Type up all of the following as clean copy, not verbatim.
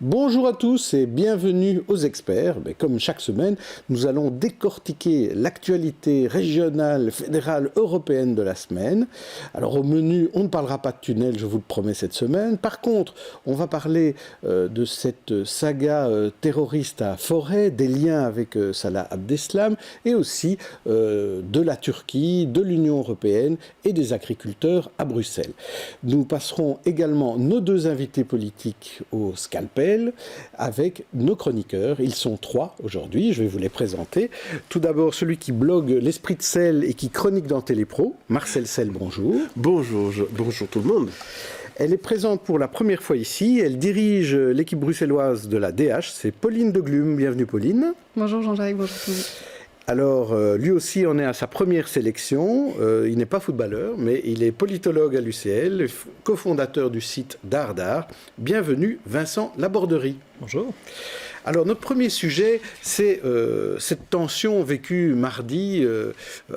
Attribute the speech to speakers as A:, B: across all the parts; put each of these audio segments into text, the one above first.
A: Bonjour à tous et bienvenue aux experts. Comme chaque semaine, nous allons décortiquer l'actualité régionale, fédérale, européenne de la semaine. Alors au menu, on ne parlera pas de tunnel, je vous le promets cette semaine. Par contre, on va parler de cette saga terroriste à Forêt, des liens avec Salah Abdeslam et aussi de la Turquie, de l'Union européenne et des agriculteurs à Bruxelles. Nous passerons également nos deux invités politiques au scalpel avec nos chroniqueurs. Ils sont trois aujourd'hui, je vais vous les présenter. Tout d'abord, celui qui blogue l'Esprit de Sel et qui chronique dans Télépro, Marcel Sel, bonjour.
B: Bonjour tout le monde.
A: Elle est présente pour la première fois ici, elle dirige l'équipe bruxelloise de la DH, c'est Pauline de Glume. Bienvenue Pauline.
C: Bonjour Jean-Jacques, bonjour tout le monde.
A: Alors, lui aussi en est à sa première sélection. Il n'est pas footballeur, mais il est politologue à l'UCL, cofondateur du site Dardar. Bienvenue Vincent Laborderie.
D: Bonjour.
A: Alors, notre premier sujet, c'est cette tension vécue mardi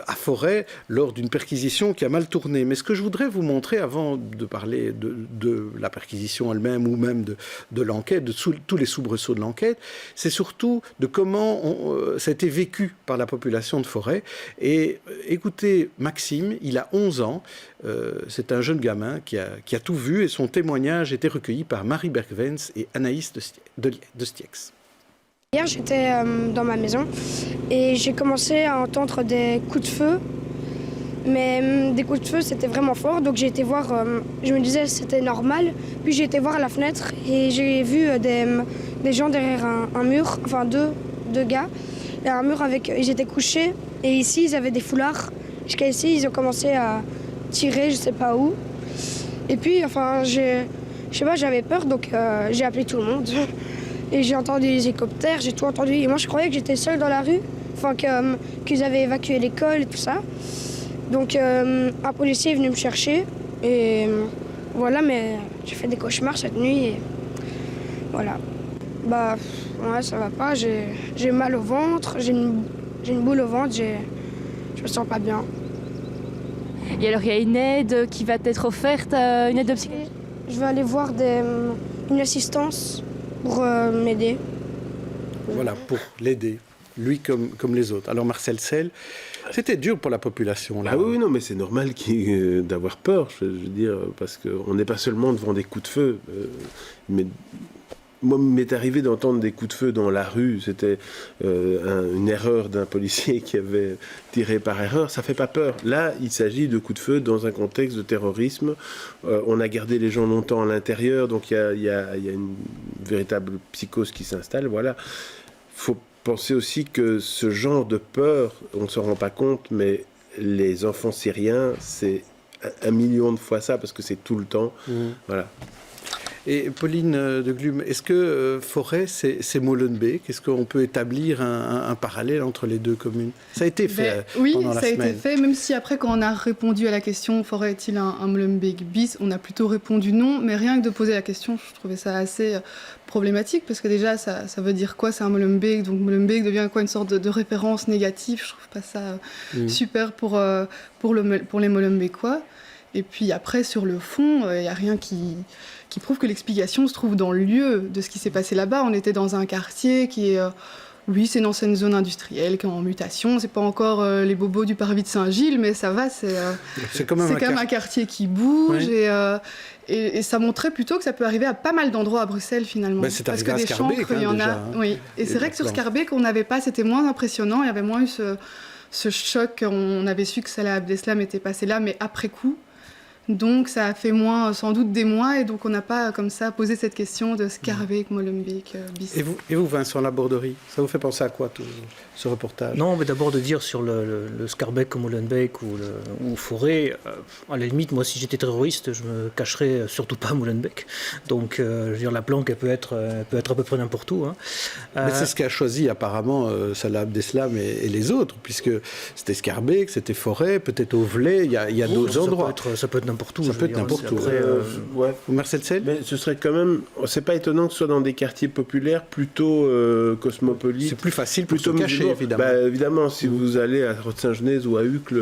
A: à Forêt lors d'une perquisition qui a mal tourné. Mais ce que je voudrais vous montrer, avant de parler de la perquisition elle-même ou même de l'enquête, de tous les soubresauts de l'enquête, c'est surtout de comment ça a été vécu par la population de Forêt. Et écoutez, Maxime, il a 11 ans, c'est un jeune gamin qui a tout vu et son témoignage était recueilli par Marie Bergwens et Anaïs de Stiex.
E: Hier, j'étais dans ma maison et j'ai commencé à entendre des coups de feu. Mais des coups de feu, c'était vraiment fort. Donc j'ai été voir, je me disais c'était normal. Puis j'ai été voir à la fenêtre et j'ai vu des gens derrière un mur, enfin deux gars. Il y a un mur avec, ils étaient couchés et ici ils avaient des foulards. Jusqu'à ici, ils ont commencé à tirer, je sais pas où. Et puis, enfin, je sais pas, j'avais peur, donc j'ai appelé tout le monde. Et j'ai entendu les hélicoptères, j'ai tout entendu. Et moi, je croyais que j'étais seule dans la rue, enfin qu'ils avaient évacué l'école et tout ça. Donc, un policier est venu me chercher. Et voilà, mais j'ai fait des cauchemars cette nuit. Et voilà. Bah, ouais, ça va pas. J'ai mal au ventre, j'ai une boule au ventre, je me sens pas bien.
F: Et alors, il y a une aide qui va être offerte, une aide de psychologue.
E: Je vais aller voir une assistance pour m'aider.
A: Voilà, pour l'aider, lui comme les autres. Alors Marcel Sel, c'était dur pour la population. Là.
B: Ah oui, non, mais c'est normal d'avoir peur, je veux dire, parce qu'on n'est pas seulement devant des coups de feu, mais moi, il m'est arrivé d'entendre des coups de feu dans la rue. C'était une erreur d'un policier qui avait tiré par erreur. Ça fait pas peur. Là, il s'agit de coups de feu dans un contexte de terrorisme. On a gardé les gens longtemps à l'intérieur, donc il y a une véritable psychose qui s'installe. Voilà. Faut penser aussi que ce genre de peur, on ne s'en rend pas compte, mais les enfants syriens, c'est 1 million de fois ça, parce que c'est tout le temps. Voilà.
A: Et Pauline de Glume, est-ce que Forêt, c'est Molenbeek? Est-ce qu'on peut établir un parallèle entre les deux communes? Ça a été fait pendant la semaine.
C: Oui, ça a été fait, même si après, quand on a répondu à la question « Forêt est-il un Molenbeek bis ?», on a plutôt répondu non, mais rien que de poser la question, je trouvais ça assez problématique, parce que déjà, ça veut dire quoi, c'est un Molenbeek? Donc Molenbeek devient quoi, une sorte de référence négative? Je trouve pas ça super pour les Molenbeekois. Et puis après, sur le fond, il n'y a rien qui prouve que l'explication se trouve dans le lieu de ce qui s'est passé là-bas. On était dans un quartier qui est... oui, c'est une ancienne zone industrielle qui est en mutation. C'est pas encore les bobos du parvis de Saint-Gilles, mais ça va, c'est quand même un quartier qui bouge. Oui. Et ça montrait plutôt que ça peut arriver à pas mal d'endroits à Bruxelles, finalement.
A: Ben, c'est arrivé à Schaerbeek,
C: il y en
A: déjà,
C: a. Oui. Et c'est vrai que sur Schaerbeek, on n'avait pas... C'était moins impressionnant. Il y avait moins eu ce choc. On avait su que Salah Abdeslam était passé là, mais après coup. Donc ça a fait sans doute des mois, et donc on n'a pas comme ça posé cette question de Schaerbeek, Molenbeek, bis.
A: Et vous Vincent Laborderie, ça vous fait penser à quoi ce reportage?
D: Non, mais d'abord de dire sur le Schaerbeek ou Molenbeek ou Forêt, à la limite, moi si j'étais terroriste, je me cacherais surtout pas à Molenbeek. Donc je veux dire, la planque elle peut être à peu près n'importe où. Hein.
A: Mais c'est ce qu'a choisi apparemment Salah Abdeslam et les autres, puisque c'était Schaerbeek, c'était Forêt, peut-être Auvelais, il y a d'autres endroits.
D: Ça peut être n'importe où.
A: Ça peut être n'importe où.
D: Après,
B: Ouais.
A: Marcel Sel?
B: Mais ce serait quand même, c'est pas étonnant que ce soit dans des quartiers populaires plutôt cosmopolites.
A: C'est plus facile pour se
B: plutôt
A: cacher,
B: musulmans.
A: évidemment.
B: Bah, évidemment, si vous allez à Saint-Genèse ou à Uccle,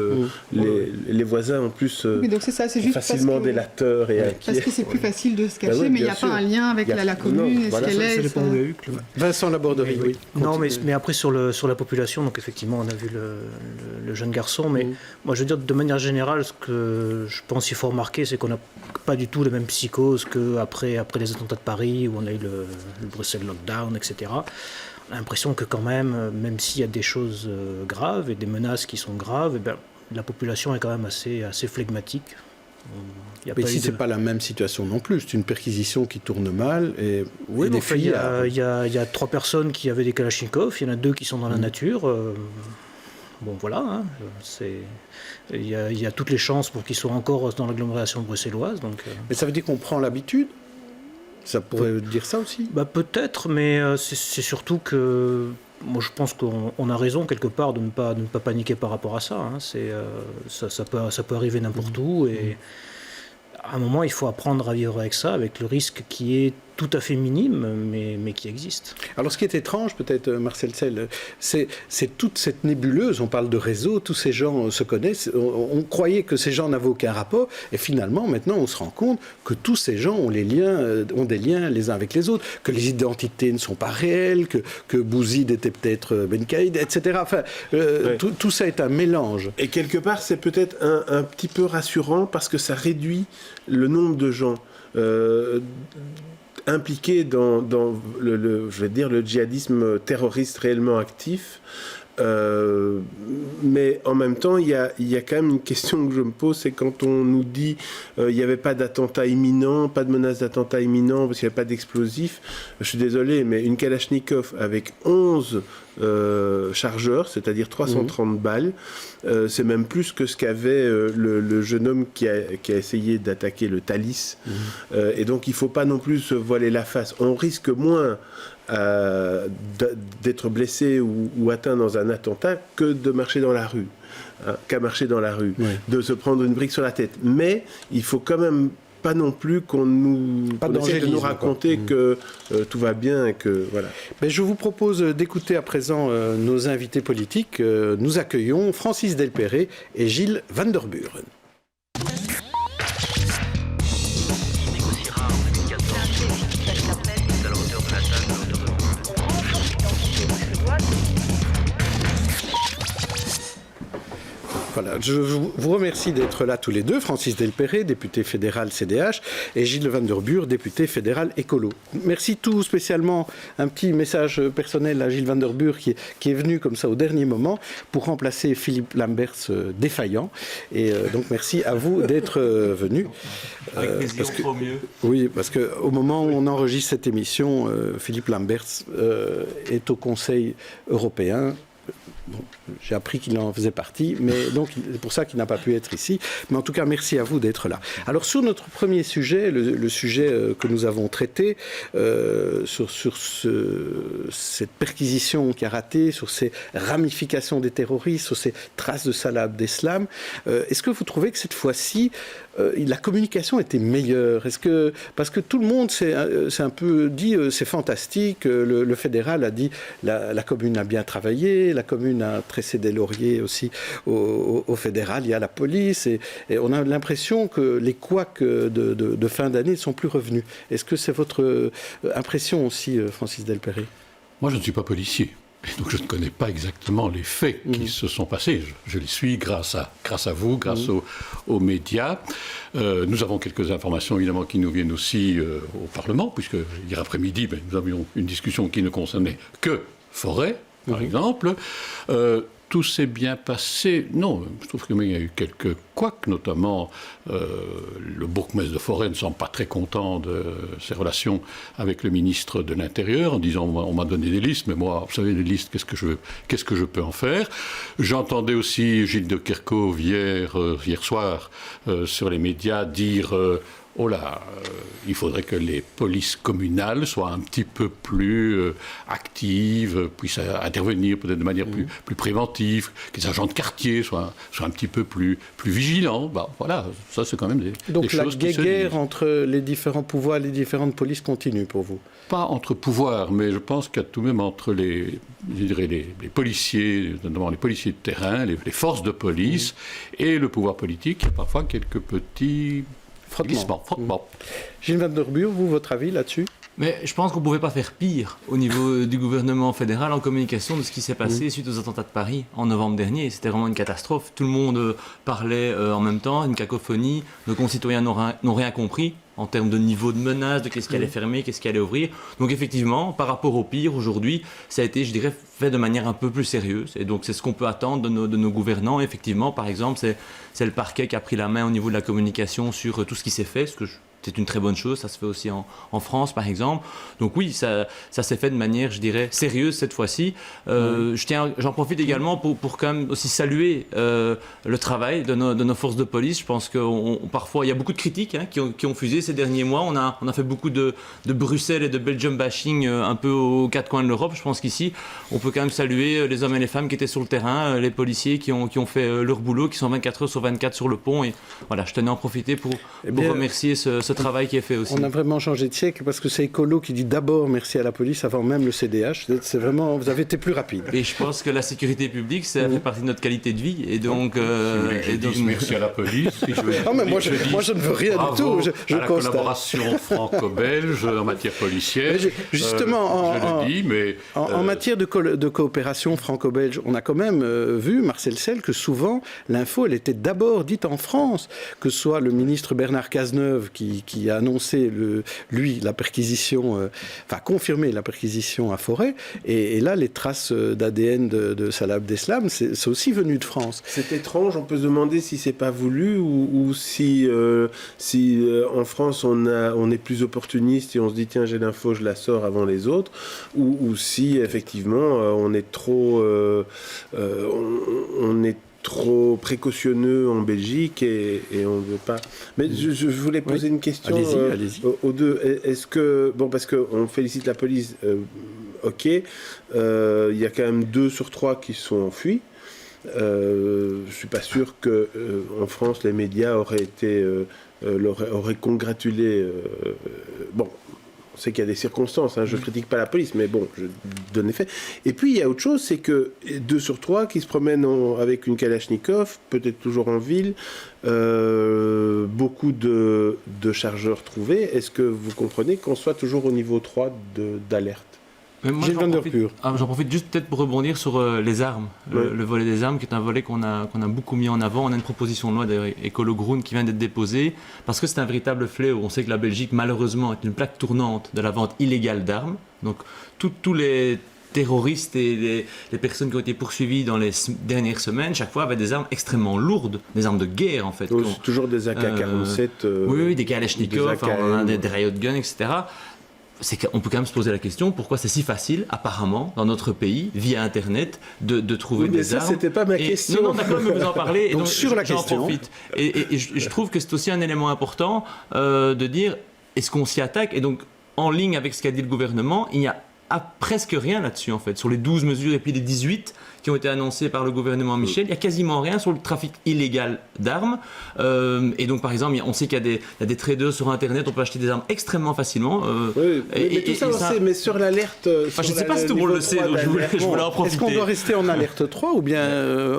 B: les voisins en plus
C: Oui, donc c'est ça, c'est juste
B: facilement
C: parce que,
B: délateurs et
C: parce
B: inquiets.
C: que c'est plus facile de se cacher,
B: oui,
C: mais il n'y
B: bien
C: a
B: sûr.
C: pas un lien avec
B: Il y a-
C: la commune,
B: non,
C: et
B: voilà,
C: ce qu'elle est.
D: ça dépend de Hucle.
A: Vincent Laborderie, oui.
D: Non, mais,
A: Continuez.
D: mais après sur la population, donc effectivement on a vu le jeune garçon, mais moi je veux dire de manière générale, ce que je pense qu'il faut remarquer, c'est qu'on n'a pas du tout les mêmes psychoses qu'après les attentats de Paris, où on a eu le Bruxelles lockdown, etc. On a l'impression que quand même s'il y a des choses graves et des menaces qui sont graves, eh bien, la population est quand même assez flegmatique. Il y a
A: Mais
D: pas
A: ici,
D: eu
A: c'est
D: de-
A: pas la même situation non plus. C'est une perquisition qui tourne mal et,
D: Oui,
A: et
D: mais
A: des
D: enfin,
A: filles.
D: il y a 3 personnes qui avaient des Kalachnikov, il y en a 2 qui sont dans la nature. Bon, voilà, hein, il y a toutes les chances pour qu'ils soient encore dans l'agglomération bruxelloise. Donc,
A: Mais ça veut dire qu'on prend l'habitude? Ça pourrait dire ça aussi?
D: bah, peut-être, mais c'est surtout que moi je pense qu'on a raison quelque part de ne pas paniquer par rapport à ça. Hein. Ça peut arriver n'importe où et à un moment il faut apprendre à vivre avec ça, avec le risque qui est tout à fait minime, mais qui existe.
A: Alors, ce qui est étrange, peut-être, Marcel Sel, c'est toute cette nébuleuse. On parle de réseau, tous ces gens se connaissent. On croyait que ces gens n'avaient aucun rapport, et finalement, maintenant, on se rend compte que tous ces gens ont des liens les uns avec les autres, que les identités ne sont pas réelles, que Bouzid était peut-être Ben Kaïd, etc. Enfin, tout ça est un mélange.
B: Et quelque part, c'est peut-être un petit peu rassurant parce que ça réduit le nombre de gens impliqués dans je vais dire, le djihadisme terroriste réellement actif. Mais en même temps, il y a quand même une question que je me pose, c'est quand on nous dit il n'y avait pas d'attentat imminent, pas de menace d'attentat imminent, parce qu'il n'y avait pas d'explosifs. Je suis désolé, mais une Kalachnikov avec 11 chargeurs, c'est-à-dire 330 balles, c'est même plus que ce qu'avait le jeune homme qui a essayé d'attaquer le Thalys. Et donc, il ne faut pas non plus se voiler la face. On risque moins d'être blessé ou atteint dans un attentat que de marcher dans la rue, qu'à marcher dans la rue, de se prendre une brique sur la tête. Mais il faut quand même pas non plus qu'on essaie de nous raconter que tout va bien et que voilà.
A: Mais je vous propose d'écouter à présent nos invités politiques. Nous accueillons Francis Delperrey et Gilles Van der Buren. Voilà, je vous remercie d'être là tous les deux, Francis Delperrey, député fédéral CDH, et Gilles Van der Buren, député fédéral écolo. Merci tout spécialement, un petit message personnel à Gilles Van der Buren qui est venu comme ça au dernier moment pour remplacer Philippe Lamberts défaillant. Et donc merci à vous d'être venu.
G: Avec plaisir, on fera mieux.
A: Oui, parce qu'au moment où on enregistre cette émission, Philippe Lamberts est au Conseil européen. Bon, j'ai appris qu'il en faisait partie, mais donc c'est pour ça qu'il n'a pas pu être ici. Mais en tout cas, merci à vous d'être là. Alors sur notre premier sujet, le sujet que nous avons traité, sur cette perquisition qui a raté, sur ces ramifications des terroristes, sur ces traces de Salah Abdeslam, est-ce que vous trouvez que cette fois-ci, la communication était meilleure? Parce que tout le monde s'est un peu dit c'est fantastique, le fédéral a dit la commune a bien travaillé, la commune a tressé des lauriers aussi au fédéral, il y a la police, et on a l'impression que les couacs de fin d'année ne sont plus revenus. Est-ce que c'est votre impression aussi, Francis Delperrey?
G: Moi, je ne suis pas policier. Et donc je ne connais pas exactement les faits qui se sont passés. Je les suis grâce à vous, grâce aux médias. Nous avons quelques informations évidemment qui nous viennent aussi au Parlement, puisque hier après-midi, nous avions une discussion qui ne concernait que Forêt, par exemple. Tout s'est bien passé. Non, je trouve qu'il y a eu quelques couacs, notamment le bourgmestre de Forêt ne semble pas très content de ses relations avec le ministre de l'Intérieur, en disant on m'a donné des listes, mais moi, vous savez, les listes, qu'est-ce que je peux en faire? J'entendais aussi Gilles de Kerchove hier soir sur les médias dire oh là, il faudrait que les polices communales soient un petit peu plus actives, puissent intervenir peut-être de manière plus préventive, que les agents de quartier soient un petit peu plus vigilants. Bah, voilà, ça c'est quand même des
A: Donc
G: choses qui se disent.
A: Donc la guerre entre les différents pouvoirs, les différentes polices continue pour vous?
G: Pas entre pouvoirs, mais je pense qu'il y a tout de même entre les policiers, notamment les policiers de terrain, les forces de police et le pouvoir politique, il y a parfois quelques petits frottements.
A: Gilles Van der Burg, vous, votre avis là-dessus?
H: Mais je pense qu'on ne pouvait pas faire pire au niveau du gouvernement fédéral en communication de ce qui s'est passé suite aux attentats de Paris en novembre dernier. C'était vraiment une catastrophe. Tout le monde parlait en même temps, une cacophonie. Nos concitoyens n'ont rien compris en termes de niveau de menace, de qu'est-ce qui allait fermer, qu'est-ce qui allait ouvrir. Donc effectivement, par rapport au pire, aujourd'hui, ça a été, je dirais, fait de manière un peu plus sérieuse. Et donc c'est ce qu'on peut attendre de nos gouvernants. Effectivement, par exemple, c'est le parquet qui a pris la main au niveau de la communication sur tout ce qui s'est fait, c'est une très bonne chose, ça se fait aussi en France par exemple. Donc oui, ça s'est fait de manière, je dirais, sérieuse cette fois-ci. J'en profite également pour quand même aussi saluer le travail de nos forces de police. Je pense que parfois, il y a beaucoup de critiques qui ont fusé ces derniers mois. On a fait beaucoup de Bruxelles et de Belgium bashing un peu aux quatre coins de l'Europe. Je pense qu'ici, on peut quand même saluer les hommes et les femmes qui étaient sur le terrain, les policiers qui ont fait leur boulot, qui sont 24 heures sur 24 sur le pont. Et voilà, je tenais à en profiter pour remercier ce travail qui est fait aussi.
A: On a vraiment changé de siècle parce que c'est Écolo qui dit d'abord merci à la police avant même le CDH. C'est vraiment, vous avez été plus rapide.
H: Et je pense que la sécurité publique, ça fait partie de notre qualité de vie. Et donc,
G: merci à la police.
A: Mais moi, je ne veux rien du tout. Je
G: à la
A: constate.
G: Collaboration franco-belge en matière policière.
A: Justement,
G: je le dis, mais
A: en matière de coopération franco-belge, on a quand même vu, Marcel Sel, que souvent l'info, elle était d'abord dite en France, que ce soit le ministre Bernard Cazeneuve qui a annoncé, lui, la perquisition, confirmé la perquisition à Forêt, et là, les traces d'ADN de Salah Abdeslam, c'est aussi venu de France.
B: C'est étrange, on peut se demander si c'est pas voulu ou si en France on est plus opportuniste et on se dit tiens j'ai l'info, je la sors avant les autres, ou si effectivement on est trop précautionneux en Belgique et on ne veut pas. Mais je voulais poser une question
A: allez-y.
B: aux deux. Est-ce que, parce qu'on félicite la police, ok, il y a quand même 2 sur 3 qui sont enfuis. Je ne suis pas sûr qu'en France, les médias auraient congratulé. On sait qu'il y a des circonstances, je ne critique pas la police, mais bon, je donne les faits. Et puis, il y a autre chose, c'est que 2 sur 3 qui se promènent avec une Kalachnikov, peut-être toujours en ville, beaucoup de chargeurs trouvés. Est-ce que vous comprenez qu'on soit toujours au niveau 3 d'alerte?
H: J'en profite juste peut-être pour rebondir sur les armes, le volet des armes qui est un volet qu'on a beaucoup mis en avant. On a une proposition de loi d'ailleurs Écolo-Groen qui vient d'être déposée parce que c'est un véritable fléau. On sait que la Belgique malheureusement est une plaque tournante de la vente illégale d'armes. Donc tous les terroristes et les personnes qui ont été poursuivies dans les dernières semaines, chaque fois avaient des armes extrêmement lourdes, des armes de guerre en fait.
B: C'est toujours des AK-47.
H: Oui, des Kalachnikov, des riot guns, etc. C'est qu'on peut quand même se poser la question pourquoi c'est si facile, apparemment, dans notre pays, via Internet, de trouver des armes.
B: C'était pas ma question.
H: Non, d'accord, mais vous en parlez.
A: Donc sur la question,
H: profite. Et je trouve que c'est aussi un élément important de dire est-ce qu'on s'y attaque? Et donc, en ligne avec ce qu'a dit le gouvernement, il n'y a presque rien là-dessus, en fait. Sur les 12 mesures et puis les 18 qui ont été annoncées par le gouvernement Michel, il n'y a quasiment rien sur le trafic illégal d'armes. Et donc, par exemple, on sait qu'il y a des traders sur Internet, on peut acheter des armes extrêmement facilement.
B: Mais tout ça, on sait, mais sur l'alerte...
H: je ne sais pas si tout le monde le sait, donc je voulais en profiter.
A: Est-ce qu'on doit rester en alerte 3 ou bien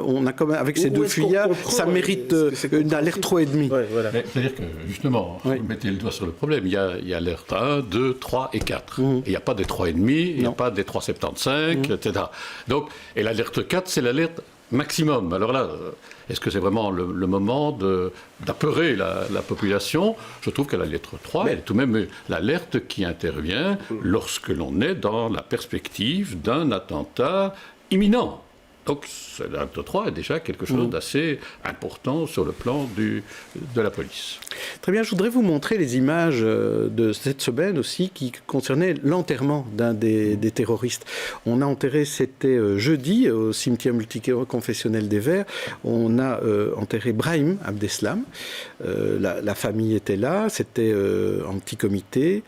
A: on a quand même, avec ces 2 fuyards, ça mérite une alerte 3,5?
G: Voilà. C'est-à-dire que, justement, vous mettez le doigt sur le problème. Il y a alerte 1, 2, 3 et 4. Il n'y a pas des 3,5, il n'y a pas des 3,75, etc. Donc, et l'alerte 4, c'est l'alerte maximum. Alors là, est-ce que c'est vraiment le moment d'apeurer la population? Je trouve que la lettre 3 est tout de même l'alerte qui intervient lorsque l'on est dans la perspective d'un attentat imminent. Donc l'acte 3 est déjà quelque chose d'assez important sur le plan de la police.
A: Très bien, je voudrais vous montrer les images de cette semaine aussi qui concernaient l'enterrement d'un des terroristes. On a enterré, c'était jeudi, au cimetière multiconfessionnel des Verts, on a enterré Brahim Abdeslam. La famille était là, c'était en petit comité.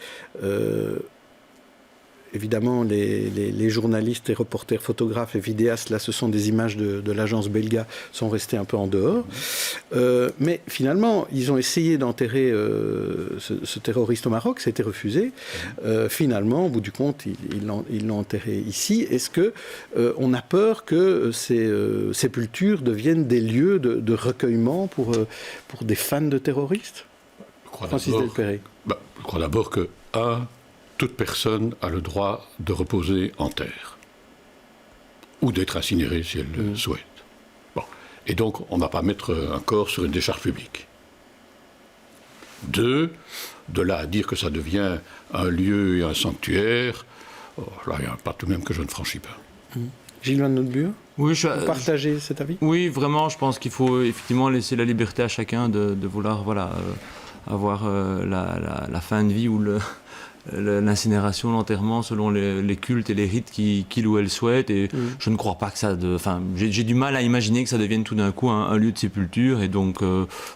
A: Évidemment, les journalistes, les reporters, photographes et vidéastes, là, ce sont des images de l'agence Belga, sont restés un peu en dehors. Mais finalement, ils ont essayé d'enterrer ce terroriste au Maroc, ça a été refusé. Finalement, au bout du compte, ils l'ont enterré ici. Est-ce qu'on a peur que ces sépultures deviennent des lieux de recueillement pour des fans de terroristes? Francis Delperrey.
G: Je crois d'abord que, toute personne a le droit de reposer en terre ou d'être incinérée si elle le souhaite. Bon. Et donc, on ne va pas mettre un corps sur une décharge publique. 2, de là à dire que ça devient un lieu et un sanctuaire, là, il y a un pas tout de même que je ne franchis pas.
A: Gilles Van Nootbuur,
H: oui,
A: vous partagez cet avis?
H: Oui, vraiment, je pense qu'il faut effectivement laisser la liberté à chacun de vouloir avoir la fin de vie ou l'incinération, l'enterrement selon les cultes et les rites qu'il ou elle souhaite. Et je ne crois pas que ça... j'ai du mal à imaginer que ça devienne tout d'un coup un lieu de sépulture. Et donc,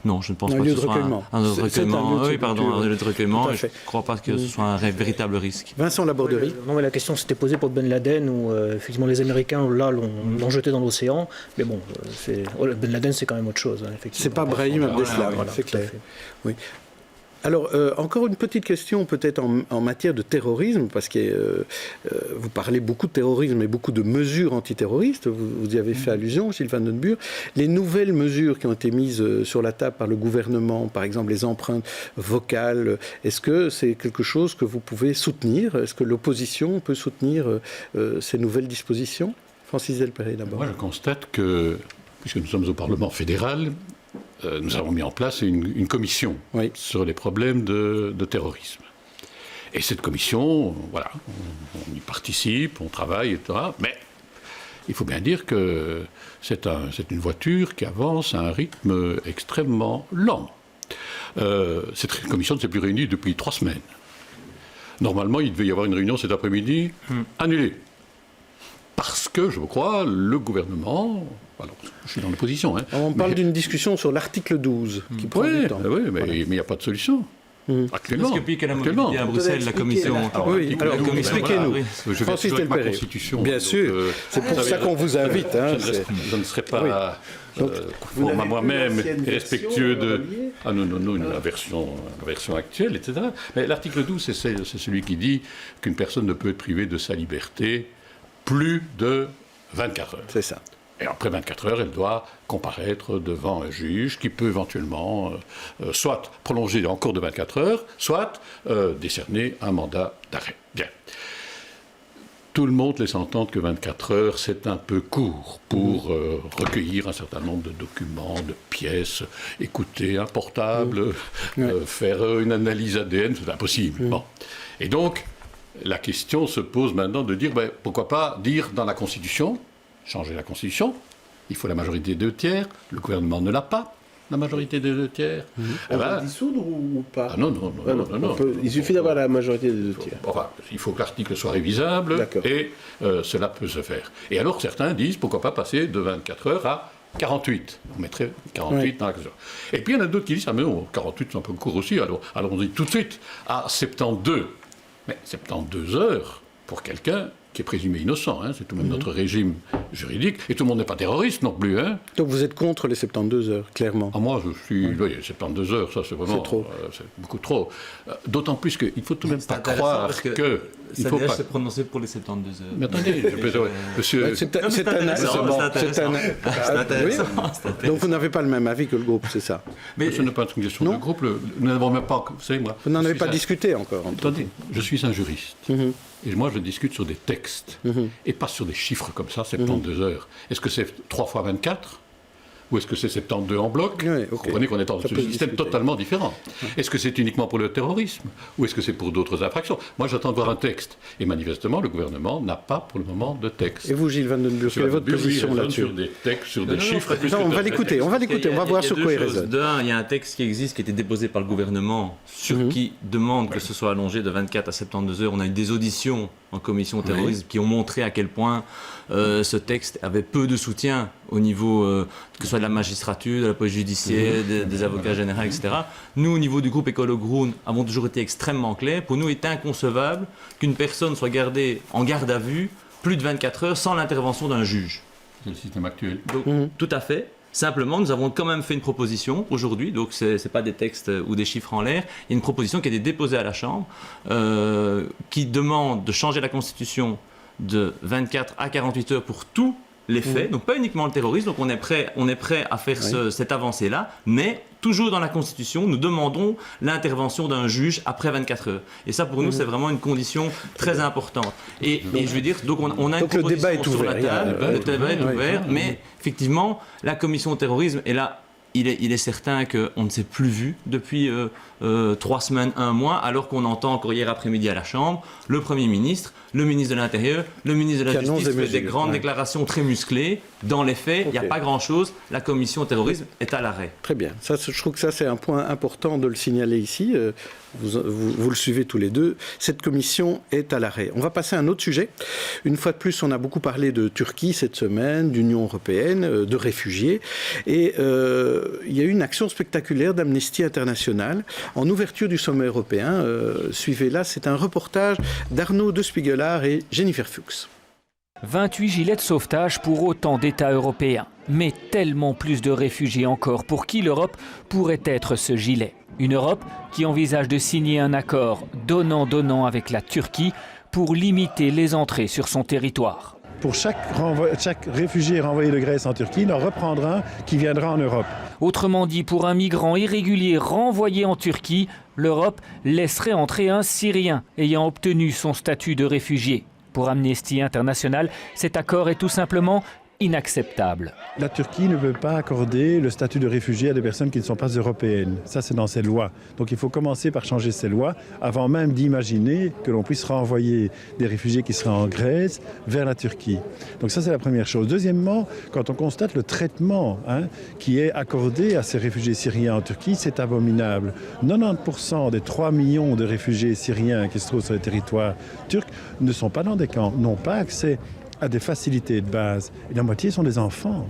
H: non, je ne pense pas que ce soit un lieu de recueillement. Oui, pardon, un lieu de recueillement. Je ne crois pas que ce soit un véritable risque.
A: Vincent Laborderie.
D: Non, mais la question s'était posée pour Ben Laden, où effectivement les Américains là l'ont jeté dans l'océan. Mais bon, Ben Laden, c'est quand même autre chose. Hein, effectivement.
A: C'est pas Brahim Abdeslam, c'est clair. Oui. Alors, encore une petite question peut-être en matière de terrorisme, parce que vous parlez beaucoup de terrorisme et beaucoup de mesures antiterroristes, vous y avez fait allusion, Gilles Van Nootbuur. Les nouvelles mesures qui ont été mises sur la table par le gouvernement, par exemple les empreintes vocales, est-ce que c'est quelque chose que vous pouvez soutenir? Est-ce que l'opposition peut soutenir ces nouvelles dispositions? Francis Delperrey d'abord.
G: Moi, je constate que, puisque nous sommes au Parlement fédéral, nous avons mis en place une commission sur les problèmes de terrorisme. Et cette commission, voilà, on y participe, on travaille, etc. Mais il faut bien dire que c'est une voiture qui avance à un rythme extrêmement lent. Cette commission ne s'est plus réunie depuis 3 semaines. Normalement, il devait y avoir une réunion cet après-midi, annulée. Parce que, je crois, le gouvernement... Alors, je suis dans l'opposition. Hein,
A: on parle d'une discussion sur l'article 12 qui prend du temps.
G: Oui, mais il n'y a pas de solution. Actuellement.
H: Parce que puis qu'elle a mobilité à Bruxelles, la commission.
A: Alors, expliquez-nous.
G: Francis Delperrey.
A: Bien sûr, c'est pour ça qu'on vous invite. Hein,
G: je ne serai pas... moi-même respectueux de... Ah non, la version actuelle, etc. Mais l'article 12, c'est celui qui dit qu'une personne ne peut être privée de sa liberté plus de 24 heures.
A: C'est ça.
G: Et après 24 heures, elle doit comparaître devant un juge qui peut éventuellement soit prolonger encore de 24 heures, soit décerner un mandat d'arrêt. Bien. Tout le monde laisse entendre que 24 heures, c'est un peu court pour recueillir un certain nombre de documents, de pièces, écouter un portable, faire une analyse ADN, c'est impossible. Bon. Et donc, la question se pose maintenant de dire, pourquoi pas dire dans la Constitution, changer la Constitution, il faut la majorité des 2/3, le gouvernement ne l'a pas, la majorité des 2/3.
B: On va dissoudre ou pas?
G: Ah non.
B: Il suffit d'avoir la majorité des 2/3.
G: Enfin, il faut que l'article soit révisable et cela peut se faire. Et alors certains disent, pourquoi pas passer de 24 heures à 48. On mettrait 48 dans la question. Et puis il y en a d'autres qui disent, mais non, 48 c'est un peu court aussi, alors allons-y tout de suite à 72. Mais 72 heures pour quelqu'un qui est présumé innocent, hein, c'est tout de même notre régime juridique, et tout le monde n'est pas terroriste non plus. Hein.
A: Donc vous êtes contre les 72 heures, clairement?
G: Moi, je suis... Oui, 72 heures, ça c'est vraiment...
A: C'est trop.
G: C'est beaucoup trop. D'autant plus qu'il ne faut tout de même pas croire que...
H: Il faut pas se prononcer pour les 72 heures.
G: Mais attendez, monsieur...
A: C'est intéressant. Donc vous n'avez pas le même avis que le groupe, c'est ça?
G: Mais ce n'est pas une question de groupe. Nous n'avons même pas... Vous savez, moi...
A: Vous n'en avez pas discuté encore.
G: Attendez, je suis un juriste. Et moi, je discute sur des textes, et pas sur des chiffres comme ça, 72 heures. Est-ce que c'est 3 fois 24 ? ou est-ce que c'est 72 en bloc?
A: Oui,
G: Vous comprenez qu'on est dans un système totalement différent. Est-ce que c'est uniquement pour le terrorisme ou est-ce que c'est pour d'autres infractions? Moi, j'attends de voir un texte. Et manifestement, le gouvernement n'a pas pour le moment de texte.
A: Et vous, Gilles Van den Burg, quelle est votre position là-dessus?
G: Sur des textes, sur des chiffres.
A: Non, on va l'écouter, on va voir sur quoi il résonne.
H: De un, il y a un texte qui existe, qui a été déposé par le gouvernement, qui demande que ce soit allongé de 24 à 72 heures. On a eu des auditions en commission terrorisme qui ont montré à quel point ce texte avait peu de soutien au niveau que ce soit de la magistrature, de la police judiciaire, des avocats généraux, etc. Nous, au niveau du groupe Écolo Groen, avons toujours été extrêmement clairs. Pour nous, il est inconcevable qu'une personne soit gardée en garde à vue plus de 24 heures sans l'intervention d'un juge.
G: C'est le système actuel.
H: Donc, tout à fait. Simplement, nous avons quand même fait une proposition aujourd'hui, donc ce n'est pas des textes ou des chiffres en l'air, il y a une proposition qui a été déposée à la Chambre qui demande de changer la Constitution de 24 à 48 heures pour tous les faits, donc pas uniquement le terrorisme, donc on est prêt à faire cette avancée-là, mais toujours dans la Constitution, nous demandons l'intervention d'un juge après 24 heures. Et ça, pour nous, c'est vraiment une condition très importante. Et je veux dire, donc on a une proposition
A: le débat est
H: sur la table, le débat est ouvert,
A: oui.
H: mais effectivement, la commission terrorisme, et là, il est certain qu'on ne s'est plus vu depuis 3 semaines, 1 mois, alors qu'on entend encore hier après-midi à la Chambre le Premier ministre, le ministre de l'Intérieur, le ministre de la Justice fait des grandes déclarations très musclées. Dans les faits, il n'y a pas grand-chose. La commission terrorisme est à l'arrêt.
A: Très bien. Ça, je trouve que ça, c'est un point important de le signaler ici. Vous le suivez tous les deux. Cette commission est à l'arrêt. On va passer à un autre sujet. Une fois de plus, on a beaucoup parlé de Turquie cette semaine, d'Union européenne, de réfugiés. Et il y a eu une action spectaculaire d'Amnesty International en ouverture du sommet européen. Suivez-la, c'est un reportage d'Arnaud de Spiegelard et Jennifer Fuchs.
I: 28 gilets de sauvetage pour autant d'États européens. Mais tellement plus de réfugiés encore pour qui l'Europe pourrait être ce gilet. Une Europe qui envisage de signer un accord donnant-donnant avec la Turquie pour limiter les entrées sur son territoire.
J: Pour chaque réfugié renvoyé de Grèce en Turquie, il en reprendra un qui viendra en Europe.
I: Autrement dit, pour un migrant irrégulier renvoyé en Turquie, l'Europe laisserait entrer un Syrien ayant obtenu son statut de réfugié. Pour Amnesty International, cet accord est tout simplement inacceptable.
J: La Turquie ne veut pas accorder le statut de réfugié à des personnes qui ne sont pas européennes. Ça, c'est dans ses lois. Donc il faut commencer par changer ces lois avant même d'imaginer que l'on puisse renvoyer des réfugiés qui seraient en Grèce vers la Turquie. Donc ça, c'est la première chose. Deuxièmement, quand on constate le traitement qui est accordé à ces réfugiés syriens en Turquie, c'est abominable. 90% des 3 millions de réfugiés syriens qui se trouvent sur le territoire turc ne sont pas dans des camps, n'ont pas accès à des facilités de base. Et la moitié sont des enfants.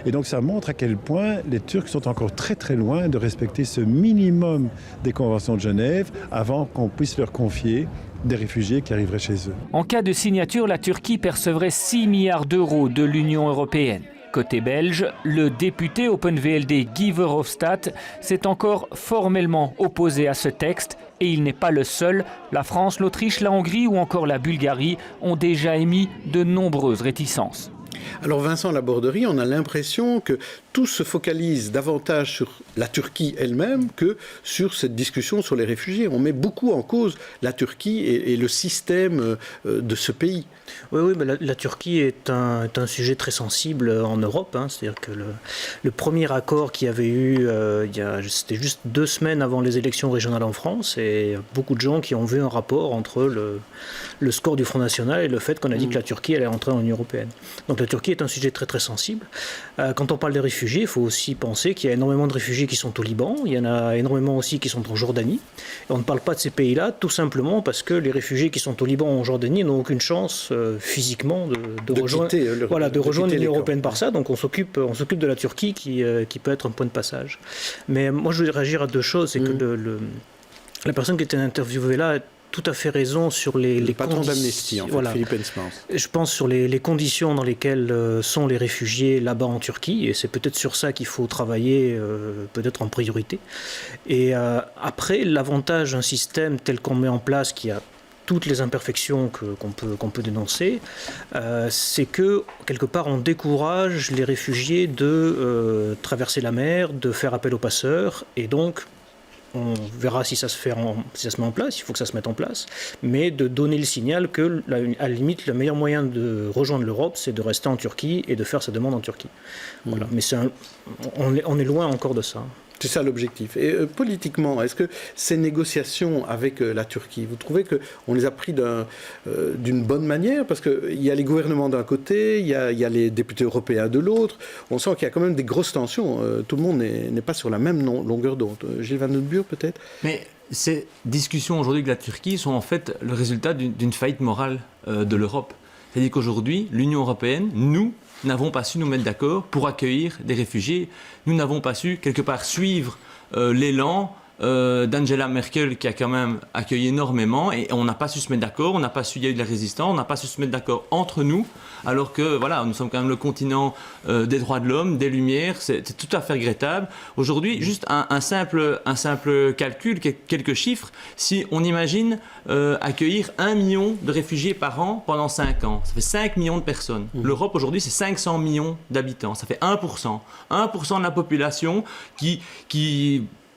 J: Et donc ça montre à quel point les Turcs sont encore très très loin de respecter ce minimum des conventions de Genève avant qu'on puisse leur confier des réfugiés qui arriveraient chez eux.
I: En cas de signature, la Turquie percevrait 6 milliards d'euros de l'Union européenne. Côté belge, le député Open VLD Guy Verhofstadt s'est encore formellement opposé à ce texte et il n'est pas le seul. La France, l'Autriche, la Hongrie ou encore la Bulgarie ont déjà émis de nombreuses réticences.
A: Alors Vincent Laborderie, on a l'impression que tout se focalise davantage sur la Turquie elle-même que sur cette discussion sur les réfugiés. On met beaucoup en cause la Turquie et le système de ce pays.
D: Oui, mais la Turquie est un sujet très sensible en Europe. C'est-à-dire que le premier accord qu'il y avait eu, c'était juste 2 semaines avant les élections régionales en France, et beaucoup de gens qui ont vu un rapport entre le score du Front National et le fait qu'on a dit que la Turquie allait entrer dans l'Union européenne. Donc la Turquie est un sujet très très sensible. Quand on parle des réfugiés, il faut aussi penser qu'il y a énormément de réfugiés qui sont au Liban, il y en a énormément aussi qui sont en Jordanie. Et on ne parle pas de ces pays-là tout simplement parce que les réfugiés qui sont au Liban ou en Jordanie n'ont aucune chance physiquement de rejoindre l'Union européenne par ça. Donc on s'occupe de la Turquie qui peut être un point de passage. Mais moi je voudrais réagir à 2 choses. C'est que la personne qui était interviewée là tout à fait raison sur les
A: patron d'Amnesty, en fait, Philippe Hensmans.
D: Je pense sur les conditions dans lesquelles sont les réfugiés là-bas en Turquie, et c'est peut-être sur ça qu'il faut travailler, peut-être en priorité. Et après, l'avantage d'un système tel qu'on met en place, qui a toutes les imperfections qu'on peut dénoncer, c'est que, quelque part, on décourage les réfugiés de traverser la mer, de faire appel aux passeurs, et donc on verra si ça se met en place, il faut que ça se mette en place, mais de donner le signal que, à la limite, le meilleur moyen de rejoindre l'Europe, c'est de rester en Turquie et de faire sa demande en Turquie. Voilà. Mais on est loin encore de ça.
A: C'est ça l'objectif. Et politiquement, est-ce que ces négociations avec la Turquie, vous trouvez qu'on les a pris d'une bonne manière? Parce qu'il y a les gouvernements d'un côté, il y a les députés européens de l'autre. On sent qu'il y a quand même des grosses tensions. Tout le monde n'est pas sur la même longueur d'onde. Gilles Van den Burg, peut-être?
H: Mais ces discussions aujourd'hui avec la Turquie sont en fait le résultat d'une faillite morale de l'Europe. C'est-à-dire qu'aujourd'hui, l'Union européenne, nous n'avons pas su nous mettre d'accord pour accueillir des réfugiés. Nous n'avons pas su, quelque part, suivre l'élan d'Angela Merkel, qui a quand même accueilli énormément, et on n'a pas su se mettre d'accord, on n'a pas su, il y a eu de la résistance, on n'a pas su se mettre d'accord entre nous, alors que, voilà, nous sommes quand même le continent des droits de l'homme, des Lumières, c'est tout à fait regrettable. Aujourd'hui, juste un simple calcul, quelques chiffres, si on imagine accueillir 1 million de réfugiés par an pendant 5 ans, ça fait 5 millions de personnes. L'Europe, aujourd'hui, c'est 500 millions d'habitants, ça fait 1%. 1% de la population qui